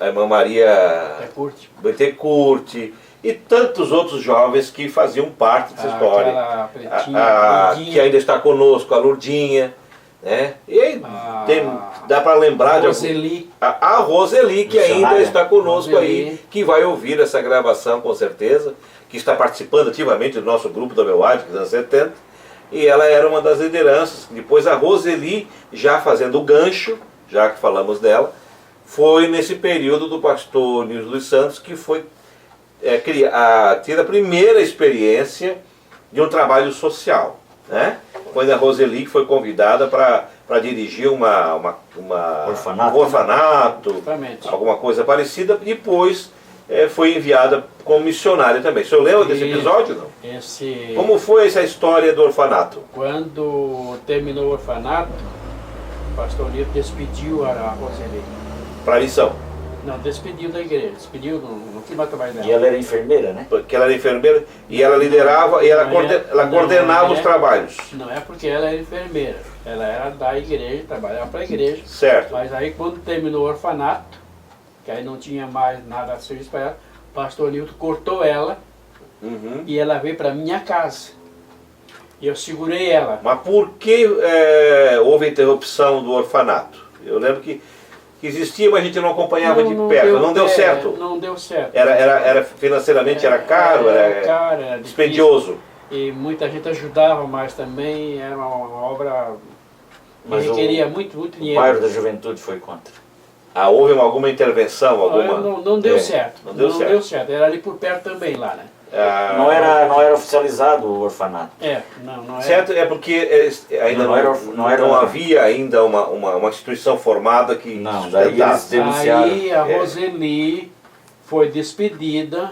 irmã Maria Bettencourt e tantos outros jovens que faziam parte dessa história. Que ainda está conosco, a Lourdinha, né? E aí dá para lembrar de a Roseli, que ainda está conosco aí, que vai ouvir essa gravação com certeza, que está participando ativamente do nosso grupo da Meuad, dos anos 70, e ela era uma das lideranças. Depois a Roseli, já fazendo o gancho, já que falamos dela, foi nesse período do pastor Nilson dos Santos que foi ter a primeira experiência de um trabalho social, né? Quando a Roseli foi convidada para dirigir um orfanato, alguma coisa parecida, depois foi enviada como missionária também. O senhor lembra desse episódio, não? Como foi essa história do orfanato? Quando terminou o orfanato, o pastor Nilson despediu a Roseli. Para a missão? Não, despediu da igreja, despediu, não quis mais trabalhar nela. E ela era enfermeira, né? Porque ela era enfermeira e ela liderava e ela coordenava os trabalhos. Não é porque ela era enfermeira, ela era da igreja, trabalhava para a igreja. Certo. Mas aí quando terminou o orfanato, que aí não tinha mais nada a serviço para ela, o pastor Nilton cortou ela e ela veio para minha casa. E eu segurei ela. Mas por que houve interrupção do orfanato? Eu lembro que existia, mas a gente não acompanhava de perto. Não deu certo. Não deu certo. Era financeiramente era caro, era dispendioso. E muita gente ajudava, mas também era uma obra que requeria muito dinheiro. O bairro da Juventude foi contra. Houve alguma intervenção? Não deu certo. Não deu certo. Era ali por perto também lá, né? Não era oficializado o orfanato. Não era. Certo, é porque ainda não havia ainda uma instituição formada que daí eles denunciaram. Aí a Roseli foi despedida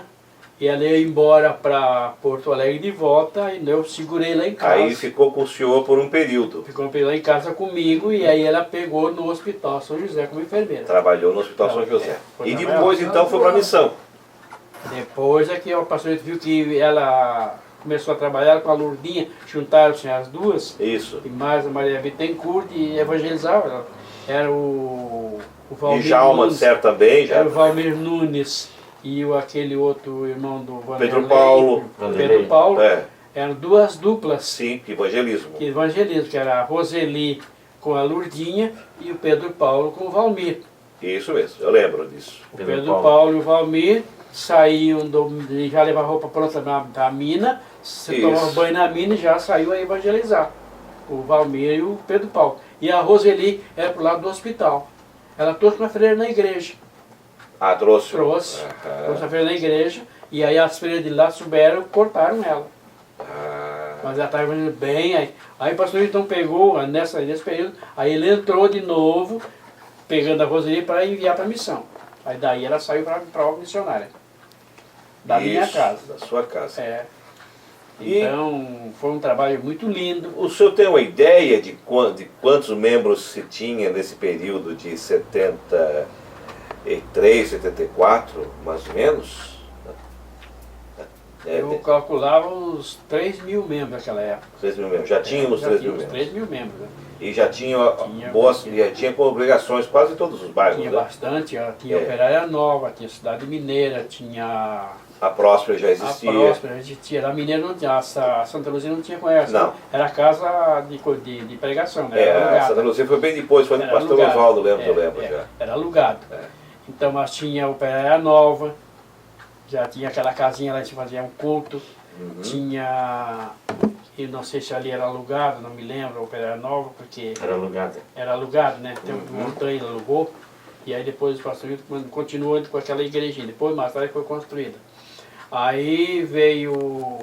e ela ia embora para Porto Alegre de volta e eu segurei lá em casa. Aí ficou com o senhor por um período. Ficou lá em casa comigo e aí ela pegou no Hospital São José como enfermeira. Trabalhou no Hospital São José. E depois então foi para a missão. Depois é que o pastor viu que ela começou a trabalhar com a Lourdinha, juntaram-se as duas. Isso. E mais a Maria Bettencourt e evangelizava. Era o Valmir Djalma, Nunes. Certo, também. Já. Era o Valmir Nunes e aquele outro irmão do Vanderlei, Pedro Paulo. Pedro Paulo. Eram duas duplas. Sim, evangelismo. Que era a Roseli com a Lourdinha e o Pedro Paulo com o Valmir. Isso mesmo, eu lembro disso. O Pedro Paulo e o Valmir saíam, já levavam roupa pronta da mina, se tomavam banho na mina e já saiu a evangelizar. O Valmir e o Pedro Paulo. E a Roseli era pro lado do hospital. Ela trouxe uma freira na igreja. Ah, trouxe? Trouxe a freira na igreja. E aí as freiras de lá souberam, cortaram ela. Mas ela estava indo bem. Aí o pastor então pegou, nesse período, aí ele entrou de novo, pegando a Roseli para enviar para a missão. Aí daí ela saiu para a obra missionária. Da minha casa. Da sua casa. É. Então, foi um trabalho muito lindo. O senhor tem uma ideia de quantos membros se tinha nesse período de 73, 74, mais ou menos? Eu calculava uns 3 mil membros naquela época. 3 mil membros. Já tínhamos 3 mil membros. 3 mil membros. Né? E já tinha congregações quase em todos os bairros, Tinha né? bastante. Tinha Operária Nova, tinha Cidade Mineira, tinha... A Próspera já existia. A Próspera já existia. A Mineira não tinha, a Santa Luzia não tinha conhecido. Não. Era casa de pregação, né? A Santa Luzia foi bem depois, foi do pastor Oswaldo, eu lembro já. Era alugado. Então, mas tinha a Operária Nova, já tinha aquela casinha lá que fazia um culto. Tinha, eu não sei se ali era alugado, não me lembro, a Operária Nova, porque... Era alugado. Era alugado, né? Tem um montanha, alugou. E aí depois o pastor continuou com aquela igrejinha. Depois, mais tarde, foi construída. Aí veio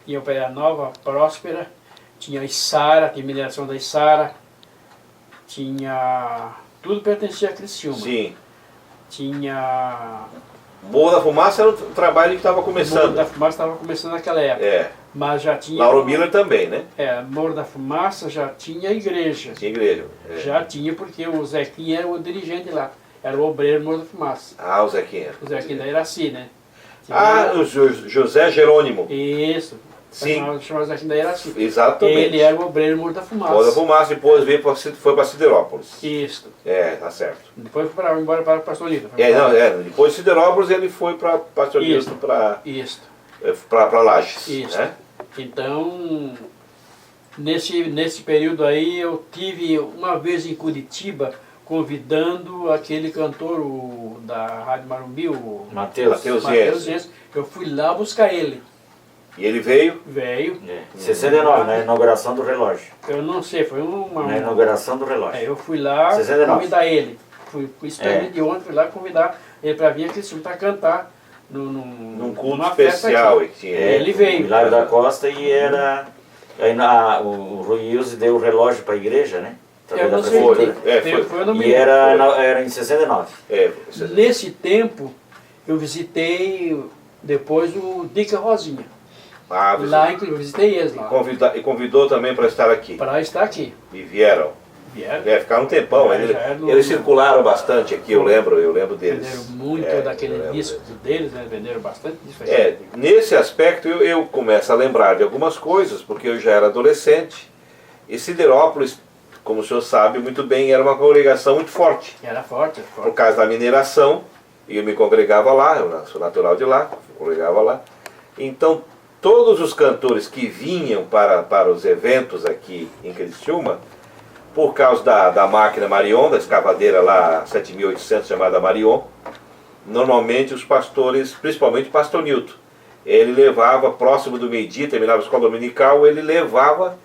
em Operária Nova, Próspera, tinha Içara, tinha mineração da Içara, tinha... Tudo pertencia a Criciúma. Sim. Tinha... Morro da Fumaça era o trabalho que estava começando. Morro da Fumaça estava começando naquela época. Mas já tinha... Lauro Miller também, né? Morro da Fumaça já tinha igreja. Tinha igreja. Já tinha, porque o Zequinha era o dirigente lá. Era o obreiro do Morro da Fumaça. Ah, o Zequinha. O Zequinha da Iraci, né? O José Jerônimo. Isso. Sim. Chamava Zequinha da Iraci. Exatamente. Ele era o obreiro do Morro da Fumaça. Morro da Fumaça, depois foi para Siderópolis. Isso. Tá certo. Depois foi embora para Pastorito. Depois de Siderópolis ele foi para Pastorito, para Lages. Isso. Né? Então, nesse período aí, eu tive uma vez em Curitiba, convidando aquele cantor da Rádio Marumbi, o Mateus Yenses. Eu fui lá buscar ele. E ele veio? Veio. 69, na inauguração do relógio. Eu não sei, foi uma... Na inauguração do relógio. Eu fui lá 69. convidar ele. Fui esperando de ontem, fui lá convidar ele para vir aqui para cantar num culto especial. Ele veio. Hilário da Costa e era... Aí o Rui Ilse deu o relógio para a igreja, né? Eu não sei, e era em 69. Nesse tempo, eu visitei depois o Dica Rosinha. Lá, inclusive, eu visitei eles lá. E convidou também para estar aqui. Para estar aqui. E vieram. Ficaram um tempão. Eles circularam bastante aqui, eu lembro deles. Venderam muito daquele disco deles, né? Venderam bastante disco. Nesse aspecto eu começo a lembrar de algumas coisas, porque eu já era adolescente. E Siderópolis, como o senhor sabe muito bem, era uma congregação muito forte. Era forte. Por causa da mineração, e eu me congregava lá, eu sou natural de lá, congregava lá. Então, todos os cantores que vinham para os eventos aqui em Criciúma, por causa da máquina Marion, da escavadeira lá 7800 chamada Marion, normalmente os pastores, principalmente o pastor Nilton, ele levava, próximo do meio-dia, terminava a escola dominical, ele levava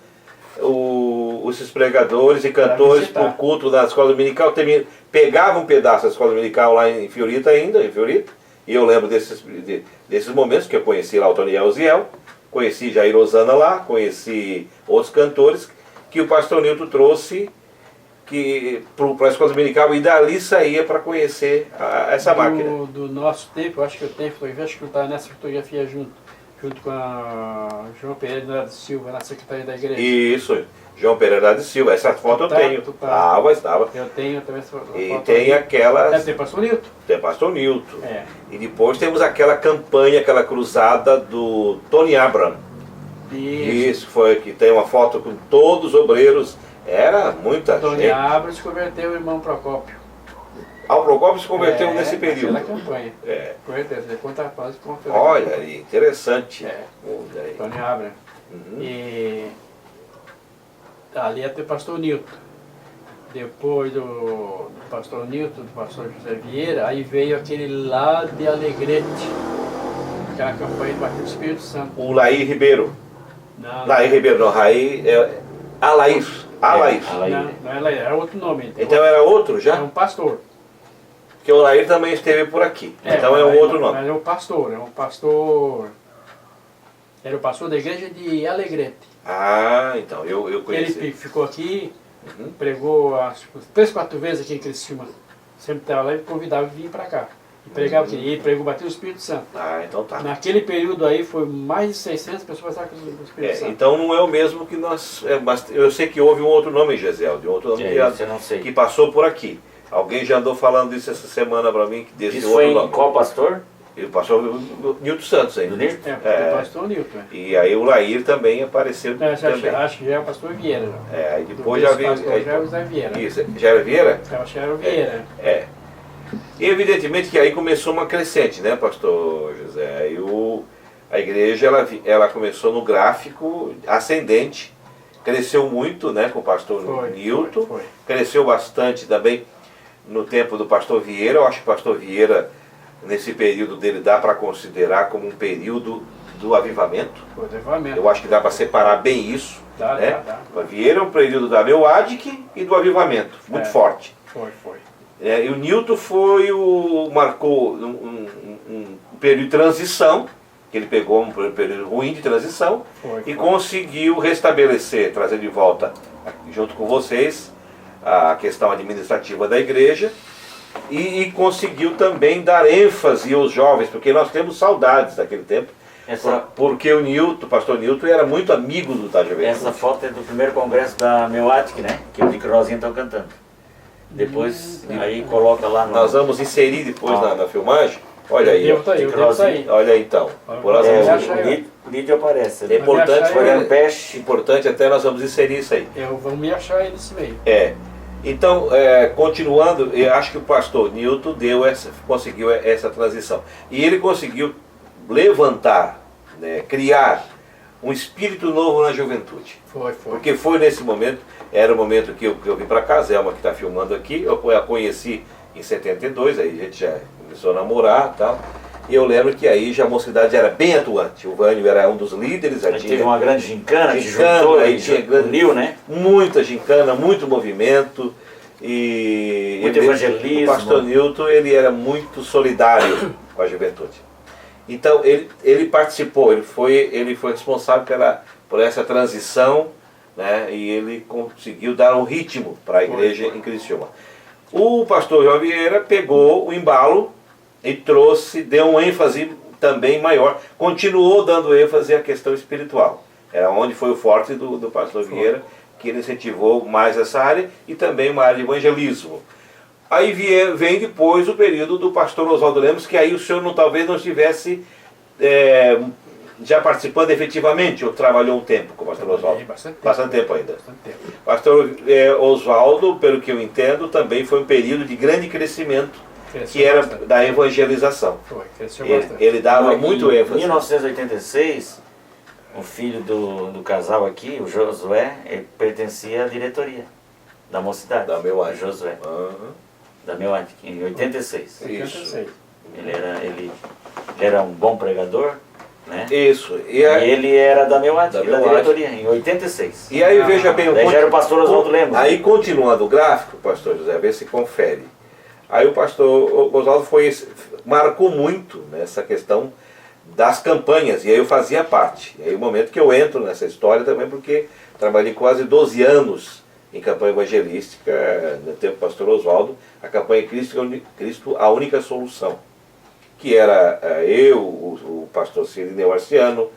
os pregadores e cantores para o culto da escola dominical, pegava um pedaço da escola dominical lá em Fiorito ainda, e eu lembro desses momentos que eu conheci lá o Tony Elziel, conheci Jair Osana lá, conheci outros cantores, que o pastor Nilton trouxe para a escola dominical e dali saía para conhecer essa máquina. Do nosso tempo, eu acho que eu tenho, acho que eu estava nessa fotografia junto com a João Pereira de Silva, na secretaria da igreja. Isso, João Pereira de Silva, essa foto eu tenho. Estava. Eu tenho também essa foto. E tem aquela... Tem pastor Nilton. Tem pastor Nilton. E depois temos aquela campanha, aquela cruzada do Tony Abraham. Isso, foi que tem uma foto com todos os obreiros, era muita gente. Tony Abraham se converteu o irmão Procópio. O Procópio se converteu nesse período. Naquela campanha. Converteu, conta a frase com olha aí, interessante. Tony Abraham. E ali até o pastor Nilton. depois do pastor Nilton, do pastor José Vieira, aí veio aquele lá de Alegrete, aquela campanha do Batismo do Espírito Santo. O Laí Ribeiro. Não, Laí Ribeiro, não, Raí é Alair. Alair. não é Laí, era outro nome. Então era outro É já? um pastor. Porque o Lair também esteve por aqui. Então é um outro nome. Mas é um pastor. Era o pastor da igreja de Alegrete. Ah, então, eu conheci. Ele ficou aqui, pregou acho, 3, 4 vezes aqui em Criciúma. Sempre estava lá e convidava vir para cá. E pregava aqui. E ele pregou o Batismo do Espírito Santo. Ah, então tá. Naquele período aí foi mais de 600 pessoas passaram com o Espírito Santo. Então não é o mesmo que nós... mas eu sei que houve um outro nome em Gesiel, de um outro nome Isso eu não sei. que passou por aqui. Alguém já andou falando isso essa semana para mim, desse Isso outro foi em nome. qual pastor? Ele passou o Nilton Santos ainda. Do Nilton? É, o pastor Nilton. E aí o Lair também apareceu também. Acho que já é o pastor Vieira. Não. Aí depois já veio... pastor já é o José Vieira. Isso, já era Vieira? Eu acho que era o Vieira. E evidentemente que aí começou uma crescente, né, pastor José? Aí a igreja ela começou no gráfico ascendente, cresceu muito, né, com o pastor Nilton, foi. Cresceu bastante também no tempo do pastor Vieira. Eu acho que o pastor Vieira, nesse período dele, dá para considerar como um período do avivamento. Foi o avivamento. Eu acho que dá para separar bem isso. Dá. O Vieira é um período da Meuadic e do avivamento, muito forte. Foi. E o Nilton marcou um período de transição, que ele pegou um período ruim de transição e conseguiu restabelecer, trazer de volta, junto com vocês, a questão administrativa da igreja e conseguiu também dar ênfase aos jovens, porque nós temos saudades daquele tempo, porque o pastor Nilton era muito amigo do Juventude. Essa foto é do primeiro congresso da Meuatic, né? Que o Nico e Rosinha estão cantando. Depois, aí coloca lá no... Nós vamos inserir depois na filmagem. Olha aí. Olha aí então. O vídeo aparece. É importante, peixe. Importante até nós vamos inserir isso aí. Vamos me achar aí nesse meio. Então, continuando, eu acho que o pastor Nilton conseguiu essa transição. E ele conseguiu levantar, né, criar um espírito novo na juventude. Foi. Porque foi nesse momento, era o momento que eu vim para cá, Zelma que está filmando aqui, eu a conheci em 72, aí a gente já começou a namorar e tal. E eu lembro que aí já a mocidade era bem atuante. O Vânio era um dos líderes. A gente teve uma grande gincana que juntou, aí uniu, né? Muita gincana, muito movimento. E muito evangelismo. O pastor Nilton, ele era muito solidário com a juventude. Então ele participou, ele foi responsável por essa transição, né? E ele conseguiu dar um ritmo para a igreja em Criciúma. O pastor João Vieira pegou o embalo e deu um ênfase também maior, continuou dando ênfase à questão espiritual. Era onde foi o forte do pastor Vieira, que ele incentivou mais essa área e também uma área de evangelismo. Aí vem depois o período do pastor Oswaldo Lemos, que aí o senhor talvez não estivesse já participando efetivamente, ou trabalhou um tempo com o pastor Oswaldo? Bastante tempo ainda. Pastor Oswaldo, pelo que eu entendo, também foi um período de grande crescimento, que era da evangelização. Cresceu bastante. Ele dava muito ênfase. Em 1986, o filho do casal aqui, o Josué, ele pertencia à diretoria da mocidade. Da Meuadic. Josué. Da Meuadic, em 86. Isso. Ele era um bom pregador, né? Isso. E ele era da Meuadic, da diretoria, em 86. E aí veja bem... Daí já era o pastor Oswaldo Lemos. Aí continuando o gráfico, pastor José, vê se confere. Aí o pastor Oswaldo marcou muito nessa questão das campanhas, e aí eu fazia parte. E aí o momento que eu entro nessa história também, porque trabalhei quase 12 anos em campanha evangelística, no tempo do pastor Oswaldo, a campanha Cristo, a única solução. Que era eu, o pastor Cirineu Arciano,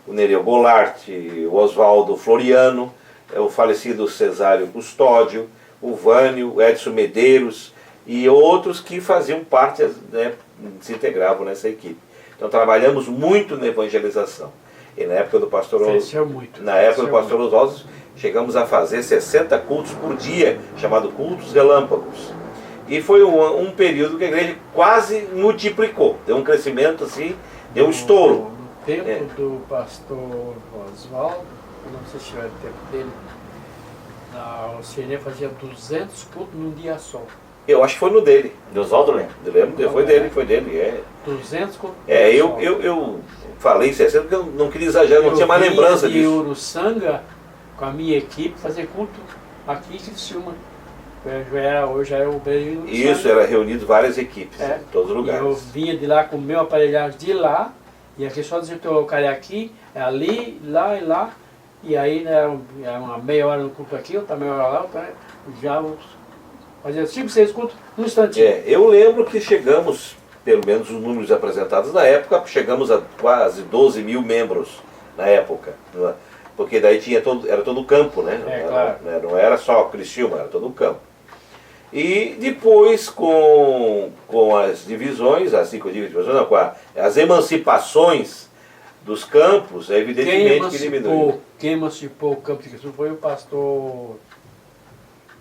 o Nereu Golart, o Oswaldo Floriano, o falecido Cesário Custódio, o Vânio, o Edson Medeiros e outros que faziam parte, né, se integravam nessa equipe. Então trabalhamos muito na evangelização. E na época do pastor Oswaldo, chegamos a fazer 60 cultos por dia, chamado cultos relâmpagos. E foi um período que a igreja quase multiplicou. Deu um crescimento assim, deu um estouro. No tempo do pastor Oswaldo, eu não sei se era o tempo dele, O Cine fazia 200 cultos num dia só. Eu acho que foi no dele. Do Oswaldo lembra. Eu lembro, foi dele. É, 200 cultos num é dia eu falei 60 porque eu não queria exagerar, não tinha mais lembrança de disso. Uruçanga, com a minha equipe, fazer culto aqui em Criciúma. Hoje era o Brejo Uruçanga. Isso, era reunido várias equipes, É. em todos os E eu lugares. vinha de lá com o meu aparelhagem de lá, e aqui só dizer que o cara é aqui, é ali, lá e lá. E aí né, era uma meia hora no culto aqui, outra meia hora lá, outra, já fazia 5, 6 cultos num instantinho. Eu lembro que chegamos, pelo menos os números apresentados na época, chegamos a quase 12 mil membros na época. Não é? Porque daí era todo o campo, né? Claro. Não era só Criciúma, era todo o campo. E depois com as divisões, assim que eu digo divisões, não, as emancipações dos campos, é evidentemente que diminuiu. Quem emancipou o campo de Criciúma foi o pastor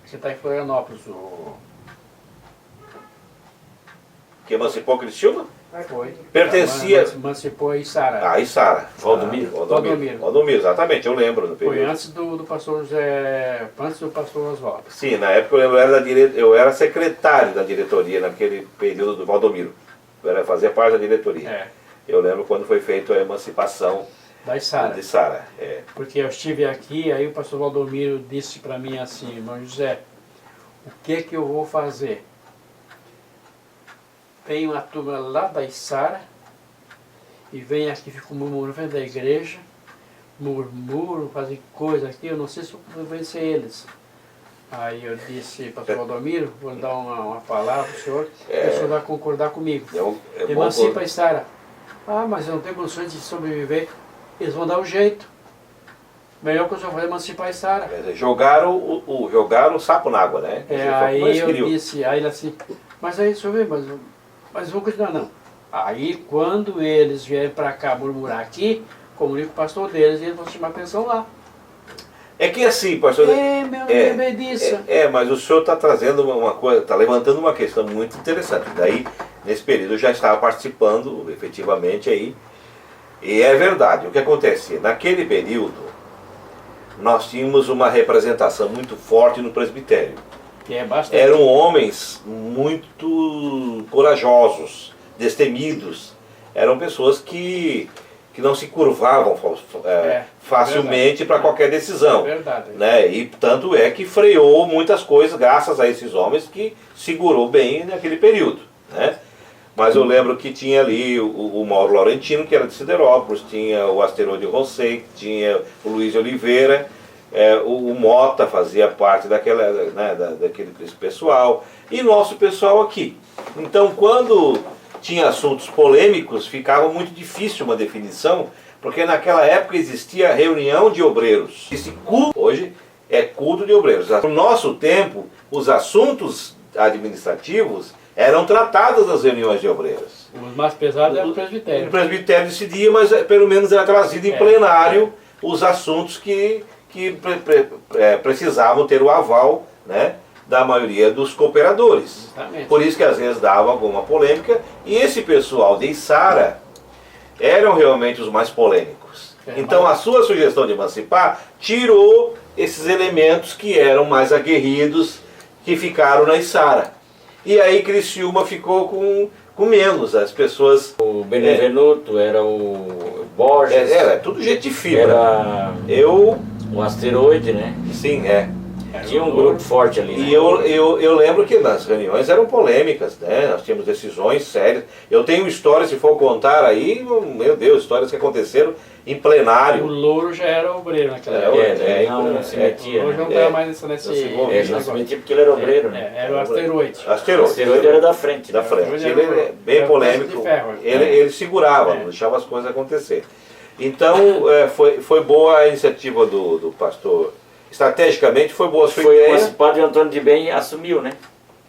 que está em Florianópolis. Que emancipou Criciúma? Foi. Pertencia- Emancipou a Isara. Ah, Isara. Valdomiro. Valdomiro, exatamente, eu lembro no Foi período. antes do pastor José, antes do pastor Oswaldo. Sim, na época eu lembro, eu era secretário da diretoria naquele período do Valdomiro. Fazia parte da diretoria. É, Eu lembro quando foi feita a emancipação da Isara. de Sara. É. Porque eu estive aqui, aí o pastor Valdomiro disse para mim assim, irmão José, o que eu vou fazer? Tem uma turma lá da Isara e vem aqui, fica murmurando frente da igreja, murmuram, fazem coisa aqui, eu não sei se eu vou vencer eles. Aí eu disse, pastor Valdomiro, vou dar uma palavra para o senhor, o senhor vai concordar comigo. É bom Emancipa a Isara. Ah, mas eu não tenho condições de sobreviver. Eles vão dar um jeito. Melhor que o senhor vai emancipar a Isara. jogaram o sapo na água, né? Quer dizer, foi o que Aí eles eu queriam. disse, aí ele assim, mas aí o senhor vê, mas vamos continuar não. Aí quando eles vierem para cá murmurar aqui, comunico o pastor deles e eles vão chamar atenção lá. É que assim, pastor. Meu, não lembrei disso. Mas o senhor está trazendo uma coisa, está levantando uma questão muito interessante. Daí, nesse período, eu já estava participando efetivamente aí. E é verdade, o que acontece? Naquele período, nós tínhamos uma representação muito forte no presbitério. Que é bastante. Eram homens muito corajosos, destemidos. Eram pessoas que não se curvavam facilmente para qualquer decisão. É verdade. Né? E tanto é que freou muitas coisas graças a esses homens que segurou bem naquele período. Né? Mas eu lembro que tinha ali o Mauro Laurentino, que era de Siderópolis, tinha o Asterode Rosset, tinha o Luiz Oliveira, o Mota fazia parte daquele pessoal, e nosso pessoal aqui. Então, quando tinha assuntos polêmicos, ficava muito difícil uma definição, porque naquela época existia reunião de obreiros. Esse culto hoje é culto de obreiros. No nosso tempo, os assuntos administrativos eram tratados nas reuniões de obreiros. Os mais pesados eram o presbitério. O presbitério decidia, mas pelo menos era trazido em plenário os assuntos que precisavam ter o aval, né, da maioria dos cooperadores. Exatamente. Por isso que às vezes dava alguma polêmica, e esse pessoal de Isara eram realmente os mais polêmicos. Então a sua sugestão de emancipar tirou esses elementos que eram mais aguerridos, que ficaram na Isara. E aí Criciúma ficou com menos, as pessoas... O Benevenuto, era o Borges, Era tudo gente de fibra. era o Asteroide, né? Sim, Tinha um grupo forte ali. E né? eu lembro que nas reuniões eram polêmicas, né? Nós tínhamos decisões sérias. Eu tenho histórias, se for contar aí, meu Deus, histórias que aconteceram em O plenário. Louro já era obreiro naquela época. Não se metia. O Louro já não né? estava mais nesse se envolvia. Ele não se metia porque ele era obreiro, né? Era o Asteroide. O Asteroide. Asteroide era da frente. Da né? frente. Ele Ele é era bem era polêmico. de ferro. Ele segurava, não deixava as coisas acontecer. Então, foi boa a iniciativa do pastor. Estrategicamente foi boa a sua Foi ideia. esse padre Antônio de Bem assumiu, né?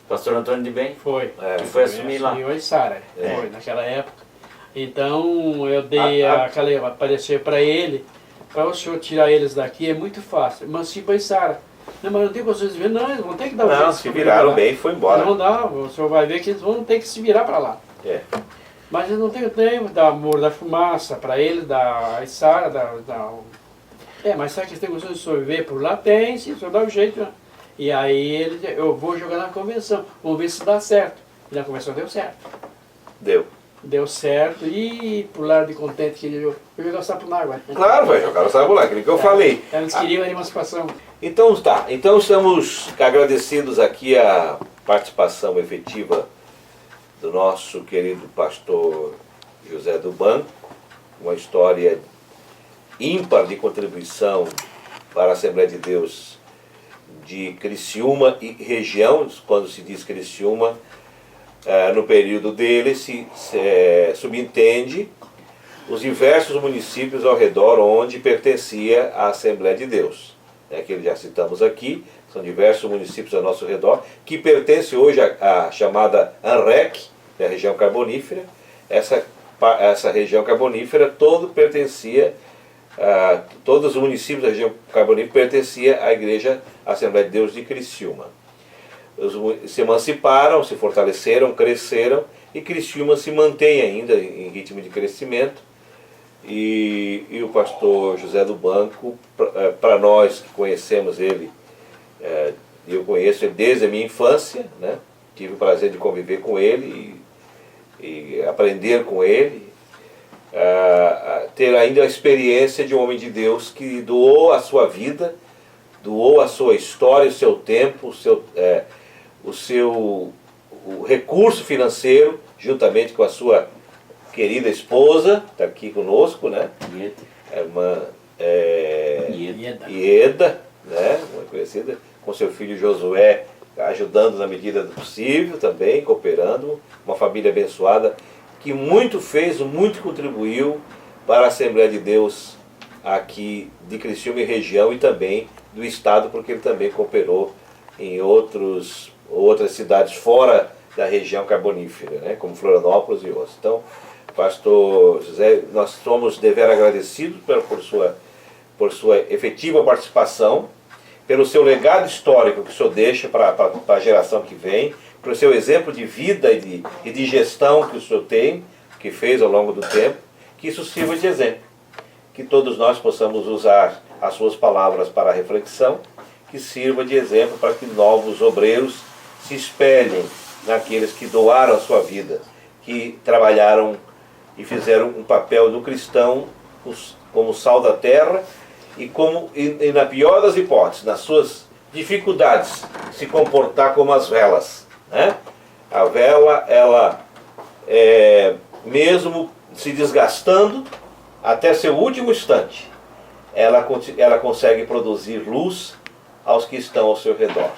Pastor Antônio de Bem. Foi. Que foi assumir lá. Assumiu em Sara. Foi, naquela época. Então, eu dei aquela parecer para ele, para o senhor tirar eles daqui é muito fácil. Emancipa em Sara. Não, mas não tem condições de ver, não, eles vão ter que dar um jeito Não, de se sobreviver viraram lá. bem e foi embora. Não dá, o senhor vai ver que eles vão ter que se virar para lá. É. Mas eles não têm tempo, dá amor da fumaça para eles, da Sara, Mas sabe que esse negócio de sorver por lá tem, se só dá um jeito, né? E aí ele, eu vou jogar na convenção, vamos ver se dá certo. E na convenção deu certo. Deu. Deu certo e pularam de contente que ele jogou. Eu jogar o sapo na água. Claro, vai jogar o sapo lá, aquilo que eu falei. Eles queriam a emancipação. Então tá, então estamos agradecidos aqui a participação efetiva do nosso querido pastor José do Banco, uma história ímpar de contribuição para a Assembleia de Deus de Criciúma e região. Quando se diz Criciúma, no período dele se subentende os diversos municípios ao redor onde pertencia a Assembleia de Deus, que já citamos aqui. São diversos municípios ao nosso redor que pertencem hoje à chamada ANREC, a região carbonífera. Essa região carbonífera pertencia, todos os municípios da região carbonífera pertenciam à Igreja Assembleia de Deus de Criciúma. Se emanciparam, se fortaleceram, cresceram, e Criciúma se mantém ainda em ritmo de crescimento. E o pastor José do Banco, para nós que conhecemos ele, eu conheço ele desde a minha infância, né? Tive o prazer de conviver com ele e aprender com ele, ter ainda a experiência de um homem de Deus que doou a sua vida, doou a sua história, o seu tempo, o recurso financeiro, juntamente com a sua querida esposa, está aqui conosco, né? Ieda, né? Uma conhecida, com seu filho Josué, ajudando na medida do possível também, cooperando. Uma família abençoada que muito fez, muito contribuiu para a Assembleia de Deus aqui de Criciúma e região, e também do estado, porque ele também cooperou em outras cidades fora da região carbonífera, né, como Florianópolis e outros. Então, pastor José, nós somos dever agradecidos por sua efetiva participação, pelo seu legado histórico que o senhor deixa para a geração que vem, pelo seu exemplo de vida e de gestão que o senhor tem, que fez ao longo do tempo, que isso sirva de exemplo. Que todos nós possamos usar as suas palavras para a reflexão, que sirva de exemplo para que novos obreiros se espelhem naqueles que doaram a sua vida, que trabalharam e fizeram um papel do cristão como sal da terra, e na pior das hipóteses, nas suas dificuldades, se comportar como as velas, né? A vela, ela mesmo se desgastando até seu último instante, ela consegue produzir luz aos que estão ao seu redor.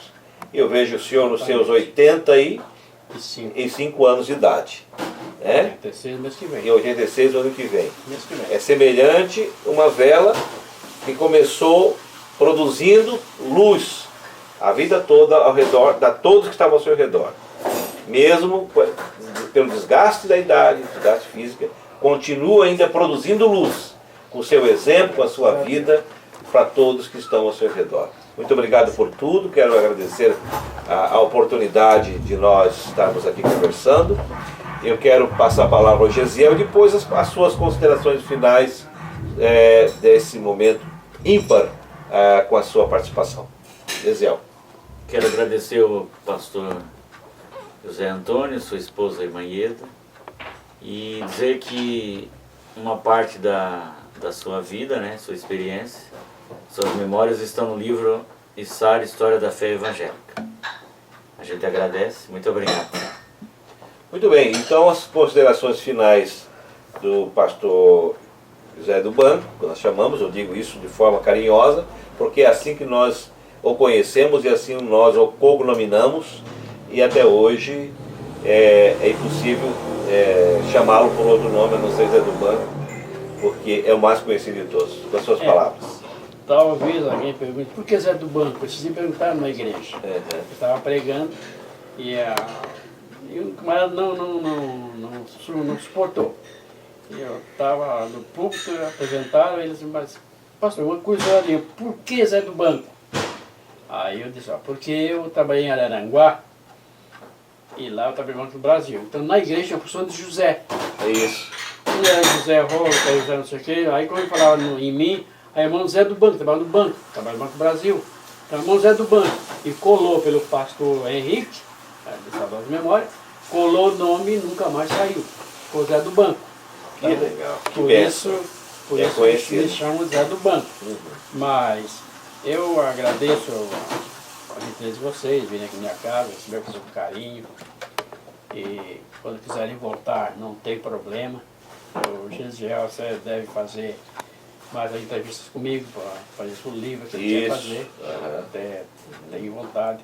Eu vejo o senhor nos seus 85 anos de idade, né? 86 mês que vem. E 86 ano que vem. Mês que vem. É semelhante uma vela que começou produzindo luz a vida toda ao redor, de todos que estavam ao seu redor. Mesmo pelo desgaste da idade, desgaste física, continua ainda produzindo luz, com o seu exemplo, com a sua vida, para todos que estão ao seu redor. Muito obrigado por tudo, quero agradecer a oportunidade de nós estarmos aqui conversando. Eu quero passar a palavra ao Gesiel e depois as suas considerações finais desse momento ímpar com a sua participação. Gesiel. Quero agradecer ao pastor José Antônio, sua esposa irmã Ieda, e dizer que uma parte da sua vida, né, sua experiência, suas memórias estão no livro Issara, História da Fé Evangélica. A gente agradece, muito obrigado. Muito bem, então as considerações finais do pastor José do Banco, que nós chamamos, eu digo isso de forma carinhosa, porque é assim que nós o conhecemos e assim nós o cognominamos, e até hoje é impossível chamá-lo por outro nome, a não ser José do Banco, porque é o mais conhecido de todos. Com as suas palavras. Talvez alguém pergunte, por que Zé do Banco? Vocês me perguntaram na igreja. Eu estava pregando e o camarada não suportou. Eu estava no púlpito, apresentaram, ele disse, mas pastor, uma curiosidade, por que Zé do Banco? Aí eu disse, porque eu trabalhei em Araranguá e lá eu trabalhei no Banco do Brasil. Então na igreja eu função de José. É isso. E era José Rola, José não sei o quê. Aí quando ele falava em mim, Aí o irmão Zé do Banco, trabalha no banco Brasil. Então o irmão Zé do Banco, e colou pelo pastor Henrique, de saudosa memória, colou o nome e nunca mais saiu. Ficou Zé do Banco. Que legal. Que Por bênção. isso É conhecido. me chamam Zé do Banco. Mas eu agradeço a gentileza de vocês, virem aqui na minha casa, receber com carinho. E quando quiserem voltar, não tem problema. O Gesiel, você deve fazer mais entrevistas comigo para fazer o livro que ele quer fazer. Até tenho vontade.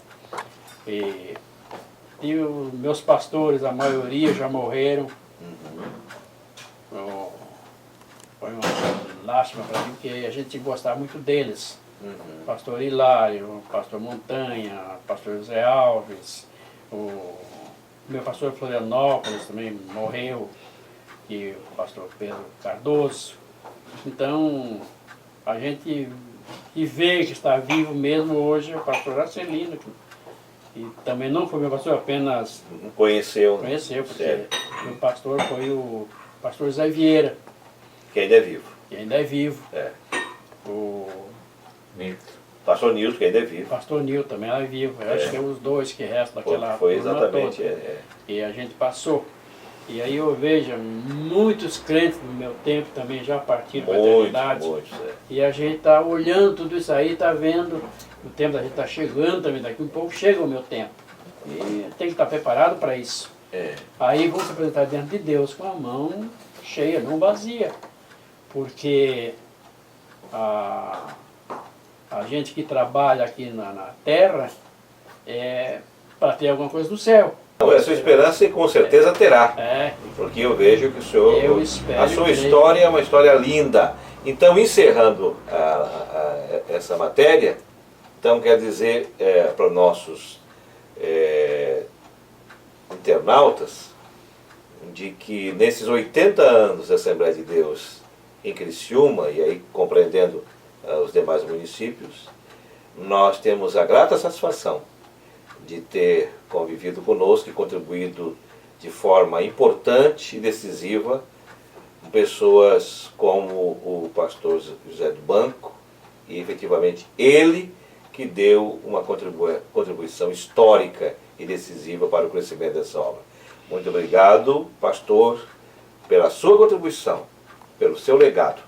E os meus pastores, a maioria já morreram. Foi uma lástima para mim, porque a gente gostava muito deles. O pastor Hilário, o pastor Montanha, o pastor José Alves, o meu pastor Florianópolis também morreu, e o pastor Pedro Cardoso. Então, a gente que vê que está vivo mesmo hoje é o pastor Arcelino, que também não foi meu pastor, apenas conheceu, porque certo. meu pastor foi o pastor Zé Vieira. Que ainda é vivo. Que ainda é vivo. É. O pastor Nilton, que ainda é vivo. pastor Nilton também é vivo. Eu acho que é os dois que restam daquela Foi turma exatamente. toda. E a gente passou. E aí eu vejo muitos crentes do meu tempo também já partiram para a eternidade. Muitos. E a gente está olhando tudo isso aí, está vendo, o tempo da gente está chegando também, daqui um pouco chega o meu tempo. E tem que estar preparado para isso. Aí vamos se apresentar diante de Deus com a mão cheia, não vazia. Porque a gente que trabalha aqui na terra é para ter alguma coisa do céu. Essa esperança e com certeza terá. Porque eu vejo que o senhor, a sua história é uma história linda. Então, encerrando essa matéria, então quer dizer para os nossos internautas de que nesses 80 anos da Assembleia de Deus em Criciúma, e aí compreendendo os demais municípios, nós temos a grata satisfação de ter convivido conosco e contribuído de forma importante e decisiva com pessoas como o pastor José do Banco, e efetivamente ele que deu uma contribuição histórica e decisiva para o crescimento dessa obra. Muito obrigado, pastor, pela sua contribuição, pelo seu legado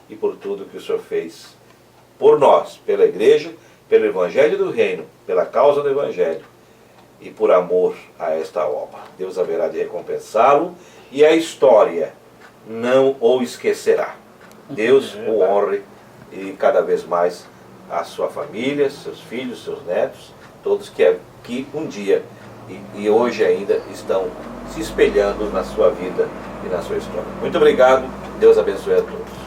e por tudo que o senhor fez por nós, pela igreja, pelo Evangelho do Reino, pela causa do Evangelho e por amor a esta obra. Deus haverá de recompensá-lo e a história não o esquecerá. Deus o honre e cada vez mais a sua família, seus filhos, seus netos, todos que um dia e hoje ainda estão se espelhando na sua vida e na sua história. Muito obrigado, Deus abençoe a todos.